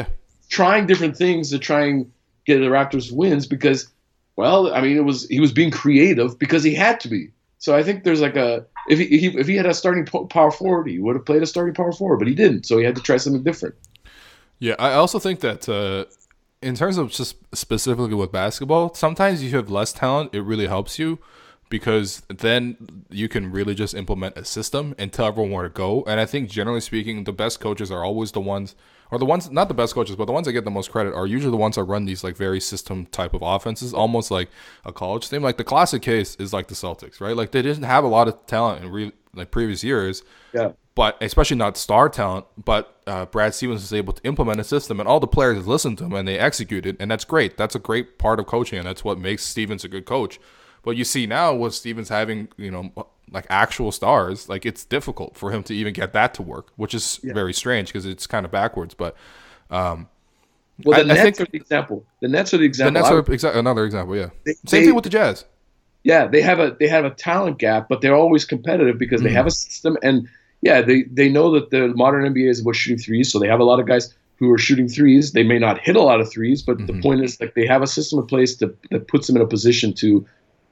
trying different things to try and get the Raptors wins because, well, I mean, he was being creative because he had to be. So I think there's like if he had a starting power forward, he would have played a starting power forward, but he didn't. So he had to try something different. Yeah, I also think that in terms of just specifically with basketball, sometimes you have less talent. It really helps you. Because then you can really just implement a system and tell everyone where to go. And I think generally speaking, the best coaches are always the ones, or the ones, not the best coaches, but the ones that get the most credit are usually the ones that run these like very system type of offenses, almost like a college team. Like the classic case is like the Celtics, right? Like they didn't have a lot of talent in like previous years, but especially not star talent. But Brad Stevens was able to implement a system, and all the players listened to him and they executed, and that's great. That's a great part of coaching, and that's what makes Stevens a good coach. But you see now with Stevens having, like actual stars, like it's difficult for him to even get that to work, which is very strange because it's kind of backwards. But the Nets are the example. The Nets are the example. The Nets are another example. Yeah, same thing with the Jazz. Yeah, they have a talent gap, but they're always competitive because they have a system, and they know that the modern NBA is about shooting threes, so they have a lot of guys who are shooting threes. They may not hit a lot of threes, but the point is like they have a system in place that puts them in a position to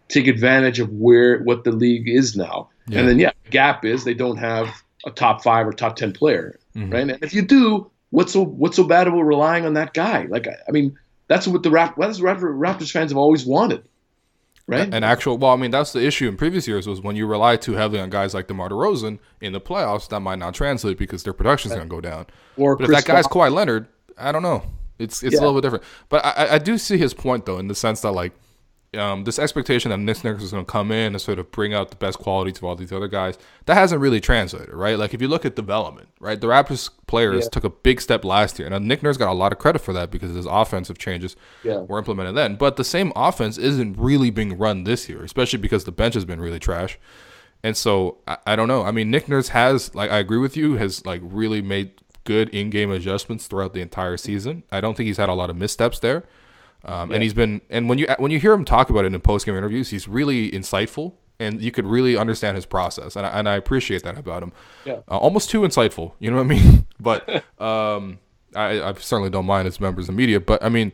take advantage of what the league is now. Yeah. And then, the gap is they don't have a top 5 or top 10 player, right? And if you do, what's so bad about relying on that guy? Like, I mean, that's what Raptors fans have always wanted, right? That's the issue in previous years was when you rely too heavily on guys like DeMar DeRozan in the playoffs, that might not translate because their production's going to go down. But if that guy's Kawhi Leonard, I don't know. It's a little bit different. But I do see his point, though, in the sense that, like, this expectation that Nick Nurse is going to come in and sort of bring out the best qualities of all these other guys, that hasn't really translated, right? Like if you look at development, right, the Raptors players took a big step last year, and Nick Nurse got a lot of credit for that because his offensive changes were implemented then. But the same offense isn't really being run this year, especially because the bench has been really trash. And so I don't know. I mean, Nick Nurse has, like, I agree with you, has like really made good in-game adjustments throughout the entire season. I don't think he's had a lot of missteps there. And he's been, and when you hear him talk about it in post-game interviews, he's really insightful, and you could really understand his process, and I appreciate that about him. Almost too insightful, you know what I mean? But I certainly don't mind as members of the media. But I mean,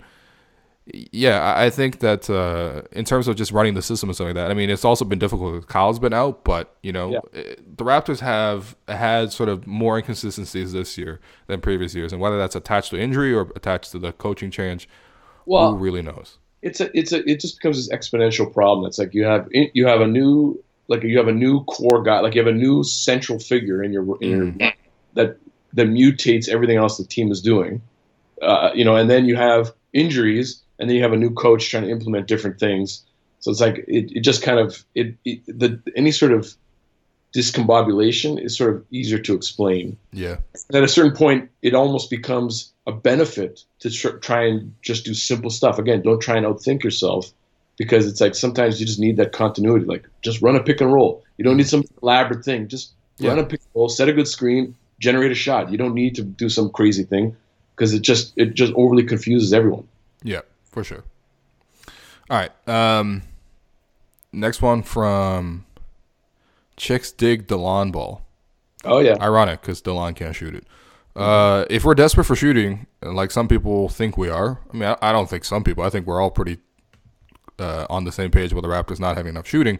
I think that in terms of just running the system and stuff like that, I mean, it's also been difficult because Kyle's been out, but the Raptors have had sort of more inconsistencies this year than previous years, and whether that's attached to injury or attached to the coaching change. Well, who really knows? It just becomes this exponential problem. It's like you have a new core guy, like you have a new central figure in your that mutates everything else the team is doing, and then you have injuries, and then you have a new coach trying to implement different things. So it's like it just kind of any sort of discombobulation is sort of easier to explain. Yeah. And at a certain point, it almost becomes a benefit to try and just do simple stuff. Again, don't try and outthink yourself. because it's like sometimes you just need that continuity. Like just run a pick and roll. You don't need some elaborate thing. Just run a pick and roll, set a good screen, generate a shot. You don't need to do some crazy thing because it just overly confuses everyone. Yeah, for sure. All right. Next one from Chicks Dig DeLon Ball. Oh, yeah. Ironic because DeLon can't shoot it. If we're desperate for shooting, like some people think we are, I mean, I don't think some people. I think we're all pretty on the same page with the Raptors not having enough shooting.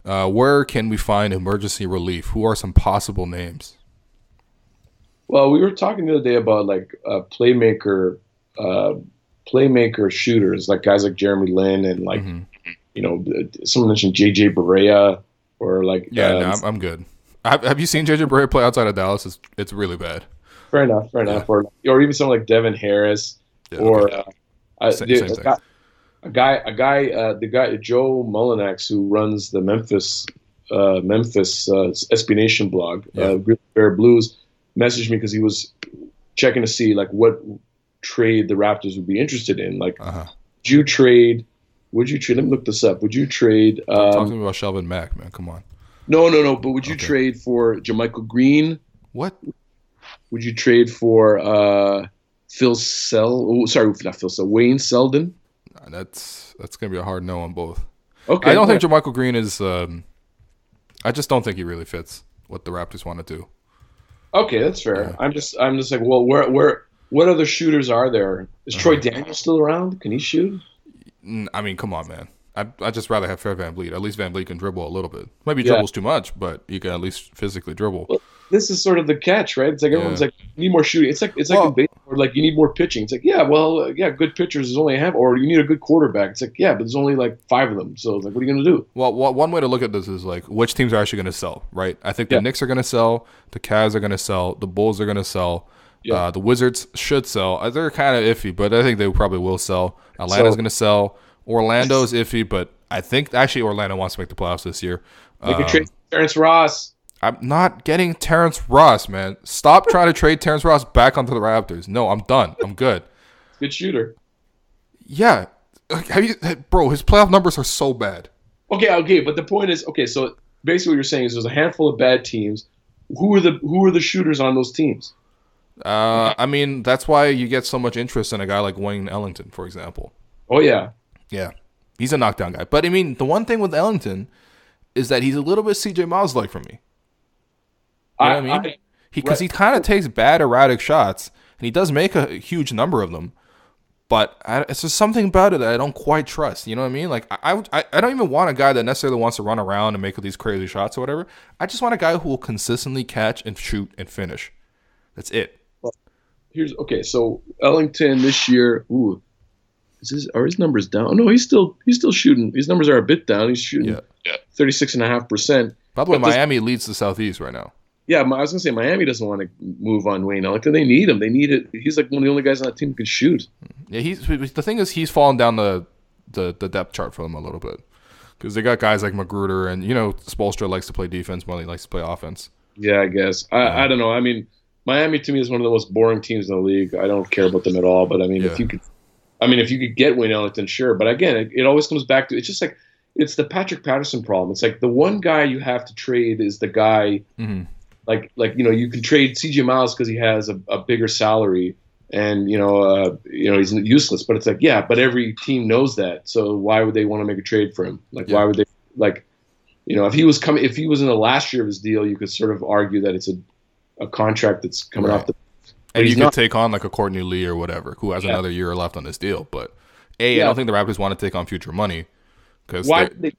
Where can we find emergency relief? Who are some possible names? Well, we were talking the other day about like playmaker shooters, like guys like Jeremy Lin and like, someone mentioned JJ Barea or like. Yeah, I'm good. Have you seen JJ Barea play outside of Dallas? It's really bad. Fair enough. Or even someone like Devin Harris or the guy Joe Mullinax who runs the Memphis SB Nation blog, Grizzly Bear Blues, messaged me because he was checking to see like what trade the Raptors would be interested in. Like, would you trade? Let me look this up. Would you trade? Talk to me about Shelvin Mack, man. Come on. No. But would you trade for JaMychal Green? What? Would you trade for Phil Sell? Oh, sorry, not Phil Sell. Wayne Selden. That's gonna be a hard no on both. Okay. I don't think JaMychal Green is. I just don't think he really fits what the Raptors want to do. Okay, that's fair. Yeah. I'm just like, well, what other shooters are there? Is Troy Daniels still around? Can he shoot? I mean, come on, man. I'd just rather have Fred VanVleet. At least VanVleet can dribble a little bit. Maybe he dribbles too much, but he can at least physically dribble. Well, this is sort of the catch, right? It's like everyone's like, you need more shooting. It's like in baseball, like you need more pitching. It's like, good pitchers is only half, or you need a good quarterback. It's like, but there's only like 5 of them. So it's like, what are you going to do? Well, one way to look at this is like which teams are actually going to sell, right? I think the Knicks are going to sell, the Cavs are going to sell, the Bulls are going to sell, the Wizards should sell. They're kind of iffy, but I think they probably will sell. Atlanta's going to sell. Orlando's iffy, but I think actually Orlando wants to make the playoffs this year. Make a trade for Terrence Ross. I'm not getting Terrence Ross, man. Stop trying to trade Terrence Ross back onto the Raptors. No, I'm done. I'm good. Good shooter. Yeah. Bro, his playoff numbers are so bad. Okay, but the point is, so basically what you're saying is there's a handful of bad teams. Who are the shooters on those teams? I mean, that's why you get so much interest in a guy like Wayne Ellington, for example. Oh, yeah. Yeah. He's a knockdown guy. But, I mean, the one thing with Ellington is that he's a little bit CJ Miles-like for me. You know what I mean? Because he kind of takes bad, erratic shots, and he does make a huge number of them. But it's just something about it that I don't quite trust. You know what I mean? Like, I don't even want a guy that necessarily wants to run around and make these crazy shots or whatever. I just want a guy who will consistently catch and shoot and finish. That's it. So Ellington this year, are his numbers down? Oh, no, he's still shooting. His numbers are a bit down. He's shooting 36.5%. By the way, Miami leads the Southeast right now. Yeah, I was gonna say Miami doesn't want to move on Wayne Ellington. They need him. They need it. He's like one of the only guys on that team who can shoot. Yeah, the thing is he's fallen down the depth chart for them a little bit because they got guys like Magruder and Spoelstra likes to play defense more than he likes to play offense. Yeah, I guess. I don't know. I mean, Miami to me is one of the most boring teams in the league. I don't care about them at all. But I mean, if you could get Wayne Ellington, sure. But again, it always comes back to it's just like it's the Patrick Patterson problem. It's like the one guy you have to trade is the guy. Mm-hmm. Like you can trade CJ Miles because he has a bigger salary and he's useless. But it's like but every team knows that. So why would they want to make a trade for him? Like why would they if he was in the last year of his deal, you could sort of argue that it's a contract that's coming off the. And you could take on like a Courtney Lee or whatever who has another year left on his deal. But I don't think the Raptors want to take on future money because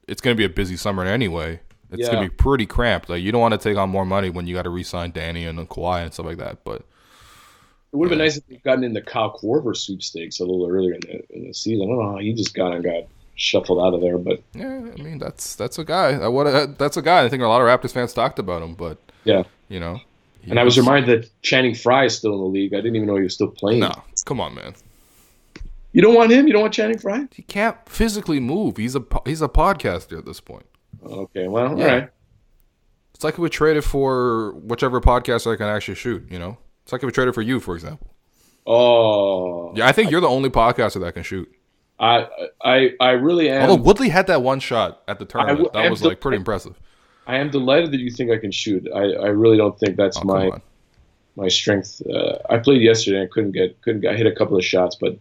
it's going to be a busy summer anyway. It's going to be pretty cramped. Like you don't want to take on more money when you got to re-sign Danny and Kawhi and stuff like that. But it would have been nice if they'd gotten in the Kyle Korver sweepstakes a little earlier in the season. I don't know how he just got shuffled out of there. But yeah, I mean that's a guy. That's a guy. I think a lot of Raptors fans talked about him. But and I was reminded that Channing Frye is still in the league. I didn't even know he was still playing. No, come on, man. You don't want him? You don't want Channing Frye? He can't physically move. He's a podcaster at this point. Okay, well, all right. It's like if we traded for whichever podcaster I can actually shoot, It's like if we traded for you, for example. Oh. Yeah, I think you're the only podcaster that can shoot. I really am. Although Woodley had that one shot at the tournament, that was like pretty impressive. I am delighted that you think I can shoot. I really don't think that's Come on. my strength. I played yesterday. I couldn't get. I hit a couple of shots, but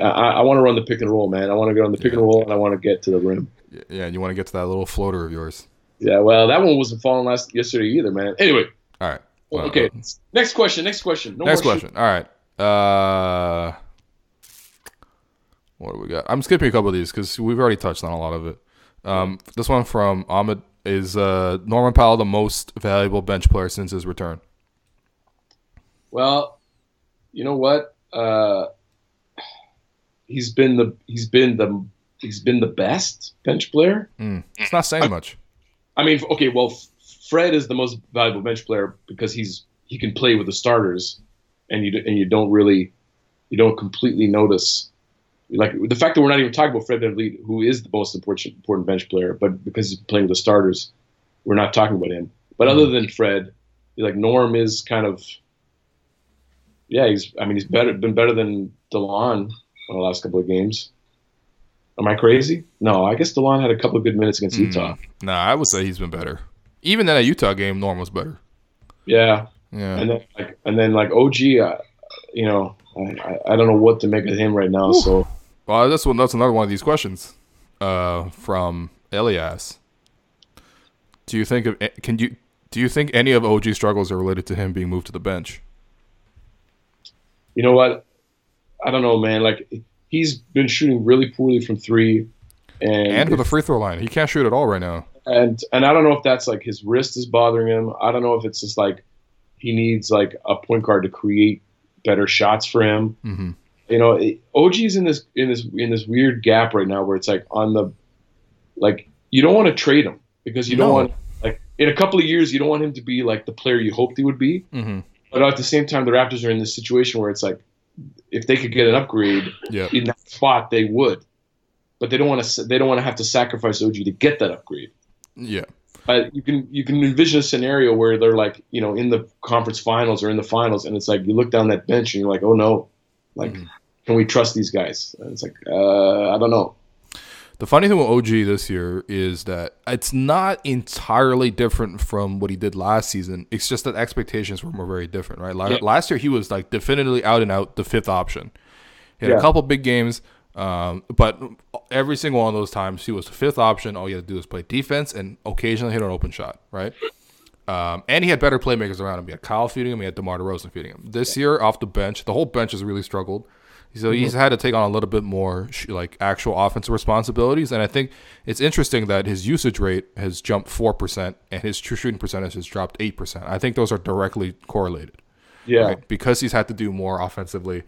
I want to run the pick and roll, man. I want to get on the pick and roll, and I want to get to the rim. Yeah, and you want to get to that little floater of yours. Yeah, well, that one wasn't falling yesterday either, man. Anyway. All right. Well, Okay. Next question. No next more question. All right. What do we got? I'm skipping a couple of these because we've already touched on a lot of it. This one from Ahmed is Norman Powell the most valuable bench player since his return? Well, you know what? He's been the best bench player. It's not saying much. I mean, okay, well, Fred is the most valuable bench player because he can play with the starters, and you don't completely notice, like the fact that we're not even talking about Fred VanVleet, who is the most important bench player, but because he's playing with the starters, we're not talking about him. But other than Fred, like Norm is kind of, yeah, he's been better than DeLon in the last couple of games. Am I crazy? No, I guess DeLon had a couple of good minutes against Utah. No, I would say he's been better. Even in that Utah game, Norm was better. Yeah. Yeah. And then OG, I don't know what to make of him right now. Ooh. So, well, that's another one of these questions from Elias. Do you think any of OG's struggles are related to him being moved to the bench? you know what? I don't know, man. Like he's been shooting really poorly from three, and for the free throw line, he can't shoot at all right now. And I don't know if that's like his wrist is bothering him. I don't know if it's just like he needs like a point guard to create better shots for him. Mm-hmm. You know, OG's in this weird gap right now where it's like you don't want to trade him because you don't want, like, in a couple of years you don't want him to be like the player you hoped he would be. Mm-hmm. But at the same time, the Raptors are in this situation where it's like if they could get an upgrade in that spot, they would. But they don't want to have to sacrifice OG to get that upgrade. Yeah. You can envision a scenario where they're like, you know, in the conference finals or in the finals, and it's like you look down that bench and you're like, oh no, like, can we trust these guys? And it's like, I don't know. The funny thing with OG this year is that it's not entirely different from what he did last season. It's just that expectations were very different, right? Last year he was like definitively out and out the fifth option. He had a couple big games, but every single one of those times he was the fifth option. All you had to do was play defense and occasionally hit an open shot, right? And he had better playmakers around him. He had Kyle feeding him. He had DeMar DeRozan feeding him. This year off the bench, the whole bench has really struggled. So he's had to take on a little bit more like actual offensive responsibilities. And I think it's interesting that his usage rate has jumped 4% and his true shooting percentage has dropped 8%. I think those are directly correlated. Yeah. Right? Because he's had to do more offensively.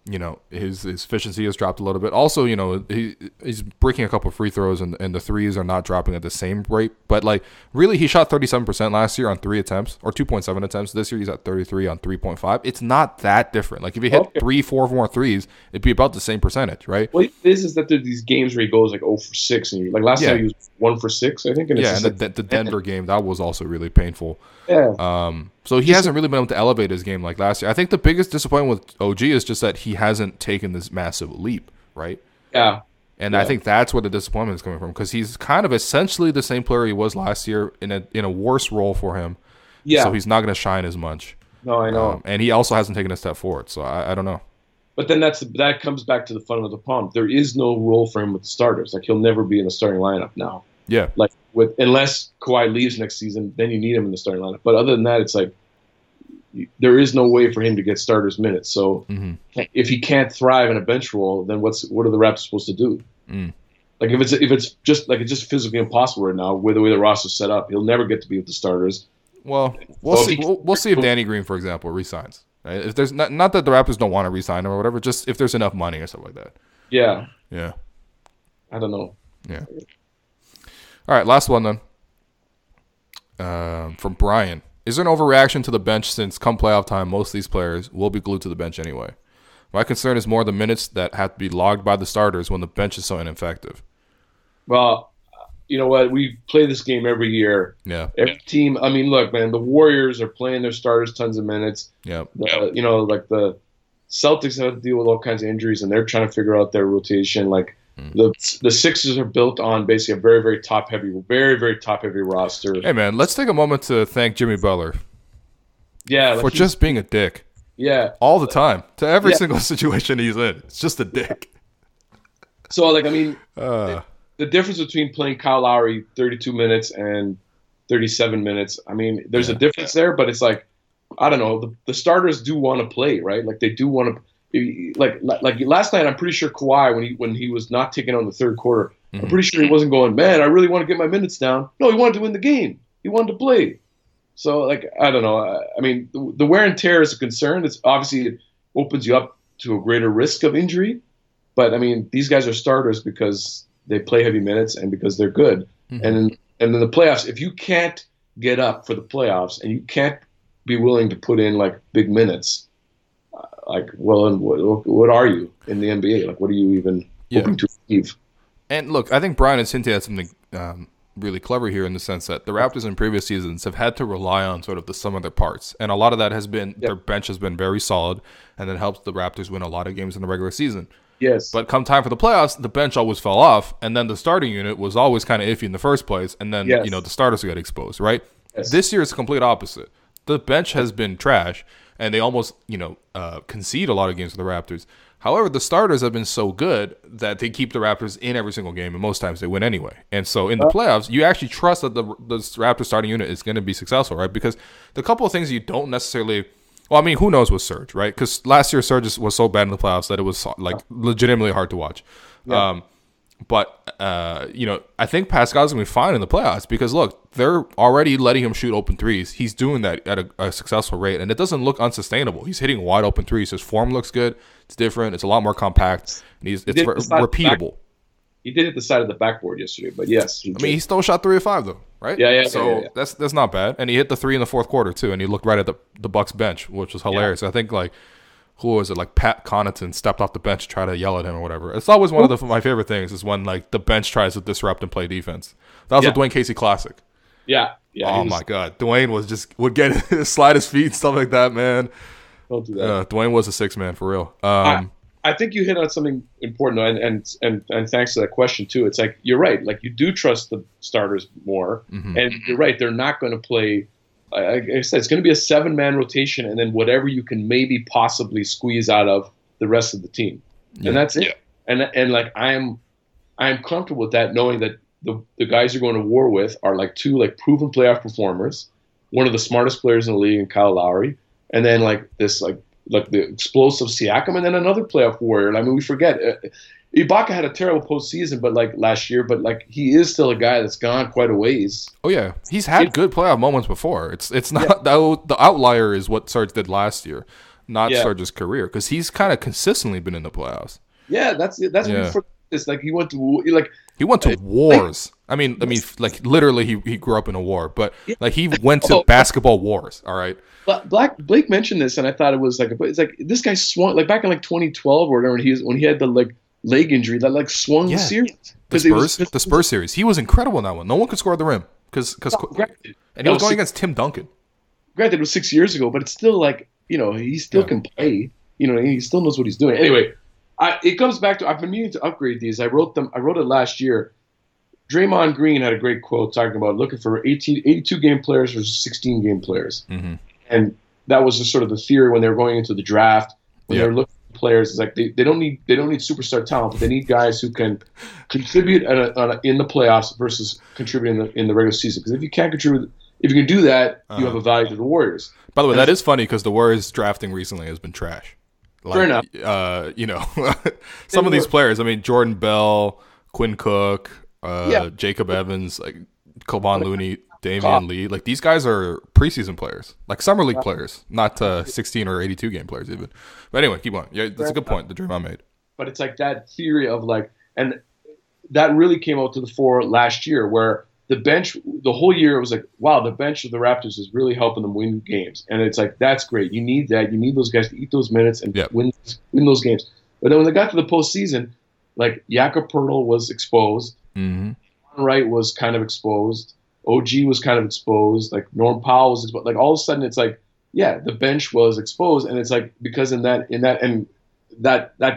You know, his efficiency has dropped a little bit. Also, you know, he's breaking a couple of free throws and the threes are not dropping at the same rate. But, like, really, he shot 37% last year on 3 attempts or 2.7 attempts. This year he's at 33 on 3.5. It's not that different. Like, if he hit 3-4 more threes, it'd be about the same percentage, right? Well, this is that there's these games where he goes like 0 for 6. And like last time he was 1 for 6, I think. And and the Denver game, that was also really painful. Yeah. So he hasn't really been able to elevate his game like last year. I think the biggest disappointment with OG is just that he hasn't taken this massive leap, right? Yeah. And I think that's where the disappointment is coming from because he's kind of essentially the same player he was last year in a worse role for him. Yeah. So he's not going to shine as much. No, I know. And he also hasn't taken a step forward. So I don't know. But then that comes back to the fundamental problem. There is no role for him with the starters. Like he'll never be in the starting lineup now. Yeah. Like unless Kawhi leaves next season, then you need him in the starting lineup. But other than that, it's like there is no way for him to get starters minutes. So if he can't thrive in a bench role, then what are the Raptors supposed to do? Like if it's just physically impossible right now with the way the roster's set up, he'll never get to be with the starters. Well, we'll see. We'll see if Danny Green, for example, resigns. Right? If there's not that the Raptors don't want to resign him or whatever, just if there's enough money or stuff like that. Yeah. Yeah. I don't know. Yeah. All right, last one then. From Brian. Is there an overreaction to the bench since come playoff time, most of these players will be glued to the bench anyway? My concern is more the minutes that have to be logged by the starters when the bench is so ineffective. Well, you know what? We play this game every year. Yeah. Every team. I mean, look, man, the Warriors are playing their starters tons of minutes. Yeah. You know, like the Celtics have to deal with all kinds of injuries, and they're trying to figure out their rotation. Like the Sixers are built on basically a very, very top heavy roster. Hey man, let's take a moment to thank Jimmy Butler Yeah, for just being a dick yeah. all the time to every single situation he's in. It's just a dick. So like, I mean, the difference between playing Kyle Lowry 32 minutes and 37 minutes. I mean, there's a difference there, but it's like, I don't know. The starters do want to play, right? Like they do want to. Like last night, I'm pretty sure Kawhi, when he was not taking on the third quarter, I'm pretty sure he wasn't going, man, I really want to get my minutes down. No, he wanted to win the game. He wanted to play. So, like, I don't know. I mean, the wear and tear is a concern. It's obviously it opens you up to a greater risk of injury. But I mean, these guys are starters because they play heavy minutes and because they're good. And in the playoffs, if you can't get up for the playoffs and you can't be willing to put in like big minutes, like, well, and what are you in the NBA? Like, what are you even hoping to achieve? And look, I think Brian and Cynthia had something really clever here in the sense that the Raptors in previous seasons have had to rely on sort of the sum of their parts. And a lot of that has been their bench has been very solid, and that helps the Raptors win a lot of games in the regular season. Yes. But come time for the playoffs, the bench always fell off, and then the starting unit was always kind of iffy in the first place, and then the starters got exposed, right? Yes. This year is the complete opposite. The bench has been trash, and they almost concede a lot of games for the Raptors. However, the starters have been so good that they keep the Raptors in every single game, and most times they win anyway. And so in the playoffs, you actually trust that the Raptors starting unit is going to be successful, right? Because the couple of things you don't necessarily – well, I mean, who knows with Serge, right? Because last year Serge was so bad in the playoffs that it was like legitimately hard to watch. Yeah. I think Pascal's going to be fine in the playoffs because, look, they're already letting him shoot open threes. He's doing that at a successful rate, and it doesn't look unsustainable. He's hitting wide open threes. His form looks good. It's different. It's a lot more compact, and it's repeatable. He did hit the side of the backboard yesterday, but yes. He still shot 3 of 5, though, right? Yeah. So that's not bad. And he hit the 3 in the fourth quarter, too, and he looked right at the Bucks bench, which was hilarious. Yeah. I think, like, who was it? Like Pat Connaughton stepped off the bench to try to yell at him or whatever. It's always one of my favorite things is when like the bench tries to disrupt and play defense. That was a Dwayne Casey classic. Yeah. Oh my God, Dwayne would get slide his feet, stuff like that, man. Don't do that. Dwayne was a 6 man for real. I think you hit on something important, and thanks to that question too. It's like you're right. Like you do trust the starters more, and you're right. They're not going to play. Like I said, it's going to be a 7-man rotation, and then whatever you can maybe possibly squeeze out of the rest of the team, and that's it. And like I am comfortable with that, knowing that the guys you're going to war with are like 2 like proven playoff performers, one of the smartest players in the league, in Kyle Lowry, and then like this like the explosive Siakam, and then another playoff warrior. I mean, we forget. Ibaka had a terrible postseason, but like last year, but like he is still a guy that's gone quite a ways. Oh yeah, he's had good playoff moments before. It's not the outlier is what Serge did last year, not Serge's career, because he's kind of consistently been in the playoffs. Yeah, that's what we forget. It's like he went to wars. I mean, like literally, he grew up in a war, but like he went to basketball wars. All right. Blake mentioned this, and I thought it was like it's like this guy swung like back in like 2012 or whatever. When he had the like leg injury that like swung the series. The Spurs series. He was incredible in that one. No one could score at the rim and he was going against Tim Duncan. Granted, it was 6 years ago, but it's still like he still can play. He still knows what he's doing. Anyway, it comes back to I've been meaning to upgrade these. I wrote it last year. Draymond Green had a great quote talking about looking for 82 game players versus 16 game players, and that was just sort of the theory when they were going into the draft. When they were looking for players, it's like they don't need superstar talent, but they need guys who can contribute in the playoffs versus contributing in the regular season. Because if you can't contribute, if you can do that, you have a value to the Warriors. By the way, that is funny because the Warriors drafting recently has been trash. Like, fair enough. Some of these players. I mean, Jordan Bell, Quinn Cook, Jacob Evans, like Kevon Looney, Damian Lee. Like these guys are preseason players, like summer league players, not 16 or 82 game players even. But anyway, keep on. Yeah, that's a good point that Draymond made. But it's like that theory of like, and that really came out to the fore last year, where the bench, the whole year, it was like, wow, the bench of the Raptors is really helping them win games. And it's like, that's great. You need that. You need those guys to eat those minutes and win those games. But then when they got to the postseason, like Jakob Poeltl was exposed. Wright was kind of exposed. OG was kind of exposed. Like Norm Powell was exposed. Like all of a sudden, it's like yeah, the bench was exposed, and it's like because that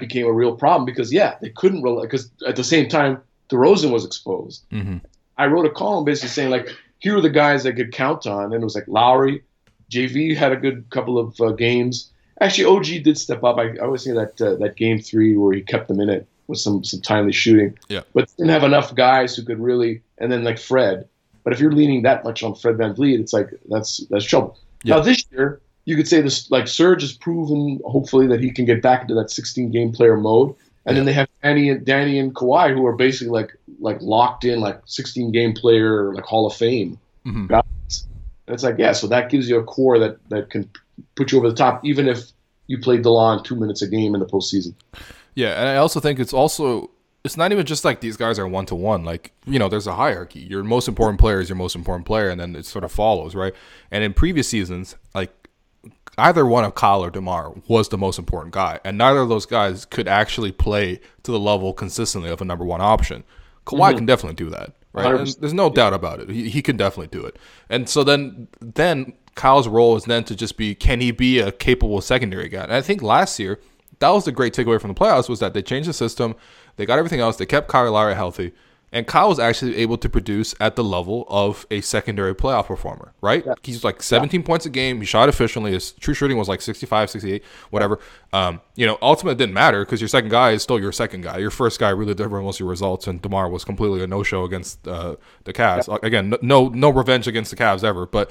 became a real problem because they couldn't rely because at the same time DeRozan was exposed. Mm-hmm. I wrote a column basically saying like here are the guys that could count on, and it was like Lowry, JV had a good couple of games. Actually, OG did step up. I always think that game 3 where he kept them in it with some timely shooting. Yeah, but didn't have enough guys who could really, and then like Fred. But if you're leaning that much on Fred VanVleet, it's like that's trouble. Yeah. Now this year, you could say this like Serge has proven hopefully that he can get back into that 16-game player mode, and then they have Danny and Kawhi who are basically like locked in like 16-game player like Hall of Fame guys. And it's like so that gives you a core that can put you over the top even if you play DeLon 2 minutes a game in the postseason. Yeah, and I also think it's not even just like these guys are 1-to-1. Like, there's a hierarchy. Your most important player is your most important player, and then it sort of follows, right? And in previous seasons, like either one of Kyle or DeMar was the most important guy, and neither of those guys could actually play to the level consistently of a number one option. Kawhi can definitely do that, right? And there's no doubt about it. He can definitely do it. And so then Kyle's role is then to just be, can he be a capable secondary guy? And I think last year, that was the great takeaway from the playoffs was that they changed the system. They got everything else. They kept Kyle Lowry healthy. And Kyle was actually able to produce at the level of a secondary playoff performer, right? Yeah. He's like 17 points a game. He shot efficiently. His true shooting was like 65, 68, whatever. Ultimately it didn't matter because your second guy is still your second guy. Your first guy really delivered most of your results, and DeMar was completely a no-show against the Cavs. Yeah. Again, no revenge against the Cavs ever, but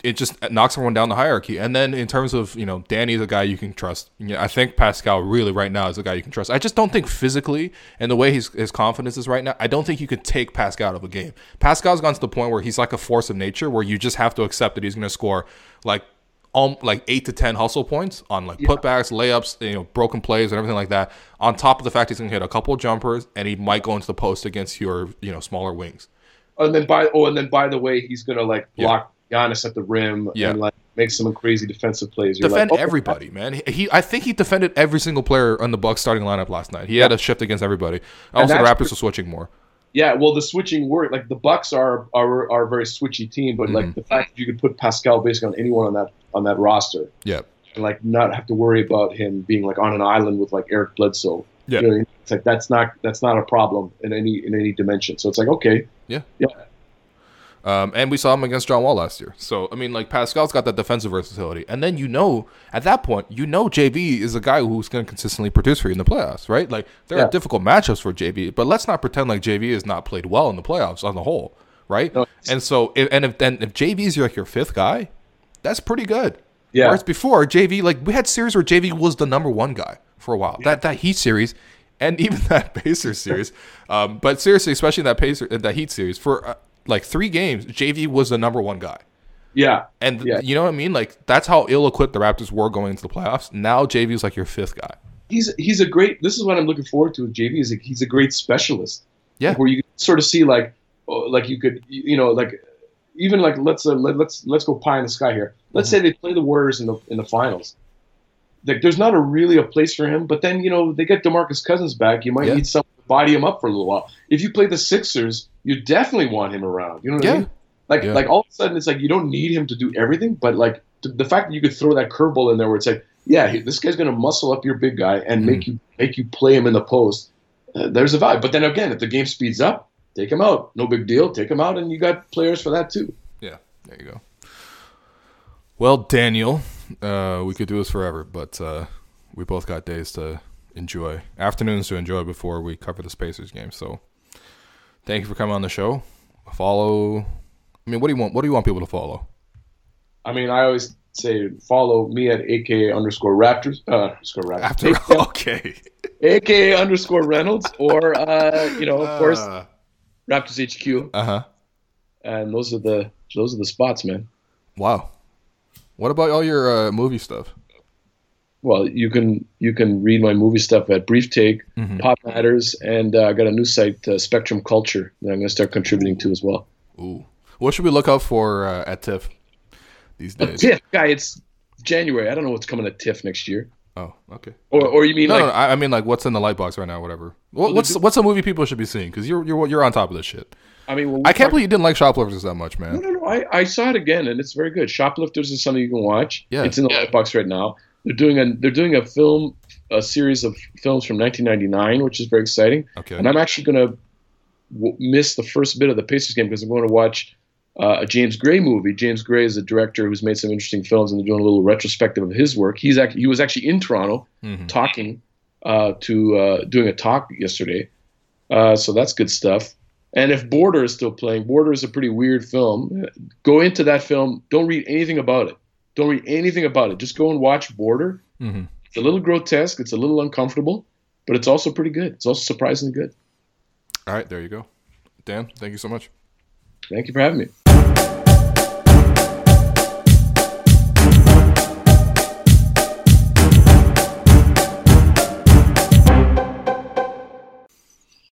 it just knocks everyone down the hierarchy. And then in terms of, Danny's a guy you can trust. I think Pascal really right now is a guy you can trust. I just don't think physically and the way his confidence is right now, I don't think you could take Pascal out of a game. Pascal's gone to the point where he's like a force of nature where you just have to accept that he's going to score like 8 to 10 hustle points on putbacks, layups, broken plays and everything like that. On top of the fact he's going to hit a couple of jumpers and he might go into the post against your, smaller wings. And then by the way, he's going to block Giannis at the rim and make some crazy defensive plays. Defend everybody, man. I think he defended every single player on the Bucks starting lineup last night. He had a shift against everybody. Also, the Raptors were switching more. Yeah, well, the switching worked. Like the Bucks are a very switchy team, but like the fact that you could put Pascal basically on anyone on that roster, and not have to worry about him being on an island with Eric Bledsoe. Yeah, it's that's not a problem in any dimension. So it's okay. Yeah. And we saw him against John Wall last year. So, Pascal's got that defensive versatility. And then at that point, JV is a guy who's going to consistently produce for you in the playoffs, right? There are difficult matchups for JV, but let's not pretend like JV has not played well in the playoffs on the whole, right? No, and so, if JV is your fifth guy, that's pretty good. Yeah. Whereas before, JV, we had series where JV was the number one guy for a while. Yeah. That Heat series and even that Pacers series. But seriously, especially that Heat series, for 3 games, JV was the number one guy. Yeah. And you know what I mean? That's how ill-equipped the Raptors were going into the playoffs. Now JV is your fifth guy. He's a great, this is what I'm looking forward to with JV, is he's a great specialist. Yeah. Where you can sort of see you could, even let's go pie in the sky here. Let's say they play the Warriors in the finals. There's not really a place for him, but then, they get DeMarcus Cousins back. You might need someone to body him up for a little while. If you play the Sixers, you definitely want him around. You know what I mean? All of a sudden, it's you don't need him to do everything, but the fact that you could throw that curveball in there where it's this guy's going to muscle up your big guy and make you play him in the post. There's a vibe. But then again, if the game speeds up, take him out. No big deal. Take him out, and you got players for that too. Yeah, there you go. Well, Daniel, we could do this forever, but we both got days to enjoy, afternoons to enjoy before we cover the Pacers game. So thank you for coming on the show. Follow. What do you want? What do you want people to follow? I always say follow me at aka_Raptors. Raptors. Okay. aka_Reynolds, or of course, Raptors HQ. And those are the spots, man. Wow. What about all your movie stuff? Well, you can read my movie stuff at Brief Take, Pop Matters, and I got a new site, Spectrum Culture, that I'm going to start contributing to as well. Ooh, what should we look out for at TIFF these days? TIFF, guy, it's January. I don't know what's coming at TIFF next year. Oh, okay. Or you mean No, like? no, I mean like what's in the light box right now, whatever. What's a movie people should be seeing? Because you're on top of this shit. I mean, I can't believe you didn't like Shoplifters that much, man. No. I saw it again, and it's very good. Shoplifters is something you can watch. Yeah. It's in the Lightbox right now. They're doing a series of films from 1999, which is very exciting. Okay. And I'm actually going to miss the first bit of the Pacers game because I'm going to watch a James Gray movie. James Gray is a director who's made some interesting films, and they're doing a little retrospective of his work. He was actually in Toronto talking doing a talk yesterday. So that's good stuff. And if Border is still playing, Border is a pretty weird film. Go into that film. Don't read anything about it. Just go and watch Border. Mm-hmm. It's a little grotesque. It's a little uncomfortable, but it's also pretty good. It's also surprisingly good. All right, there you go. Dan, thank you so much. Thank you for having me.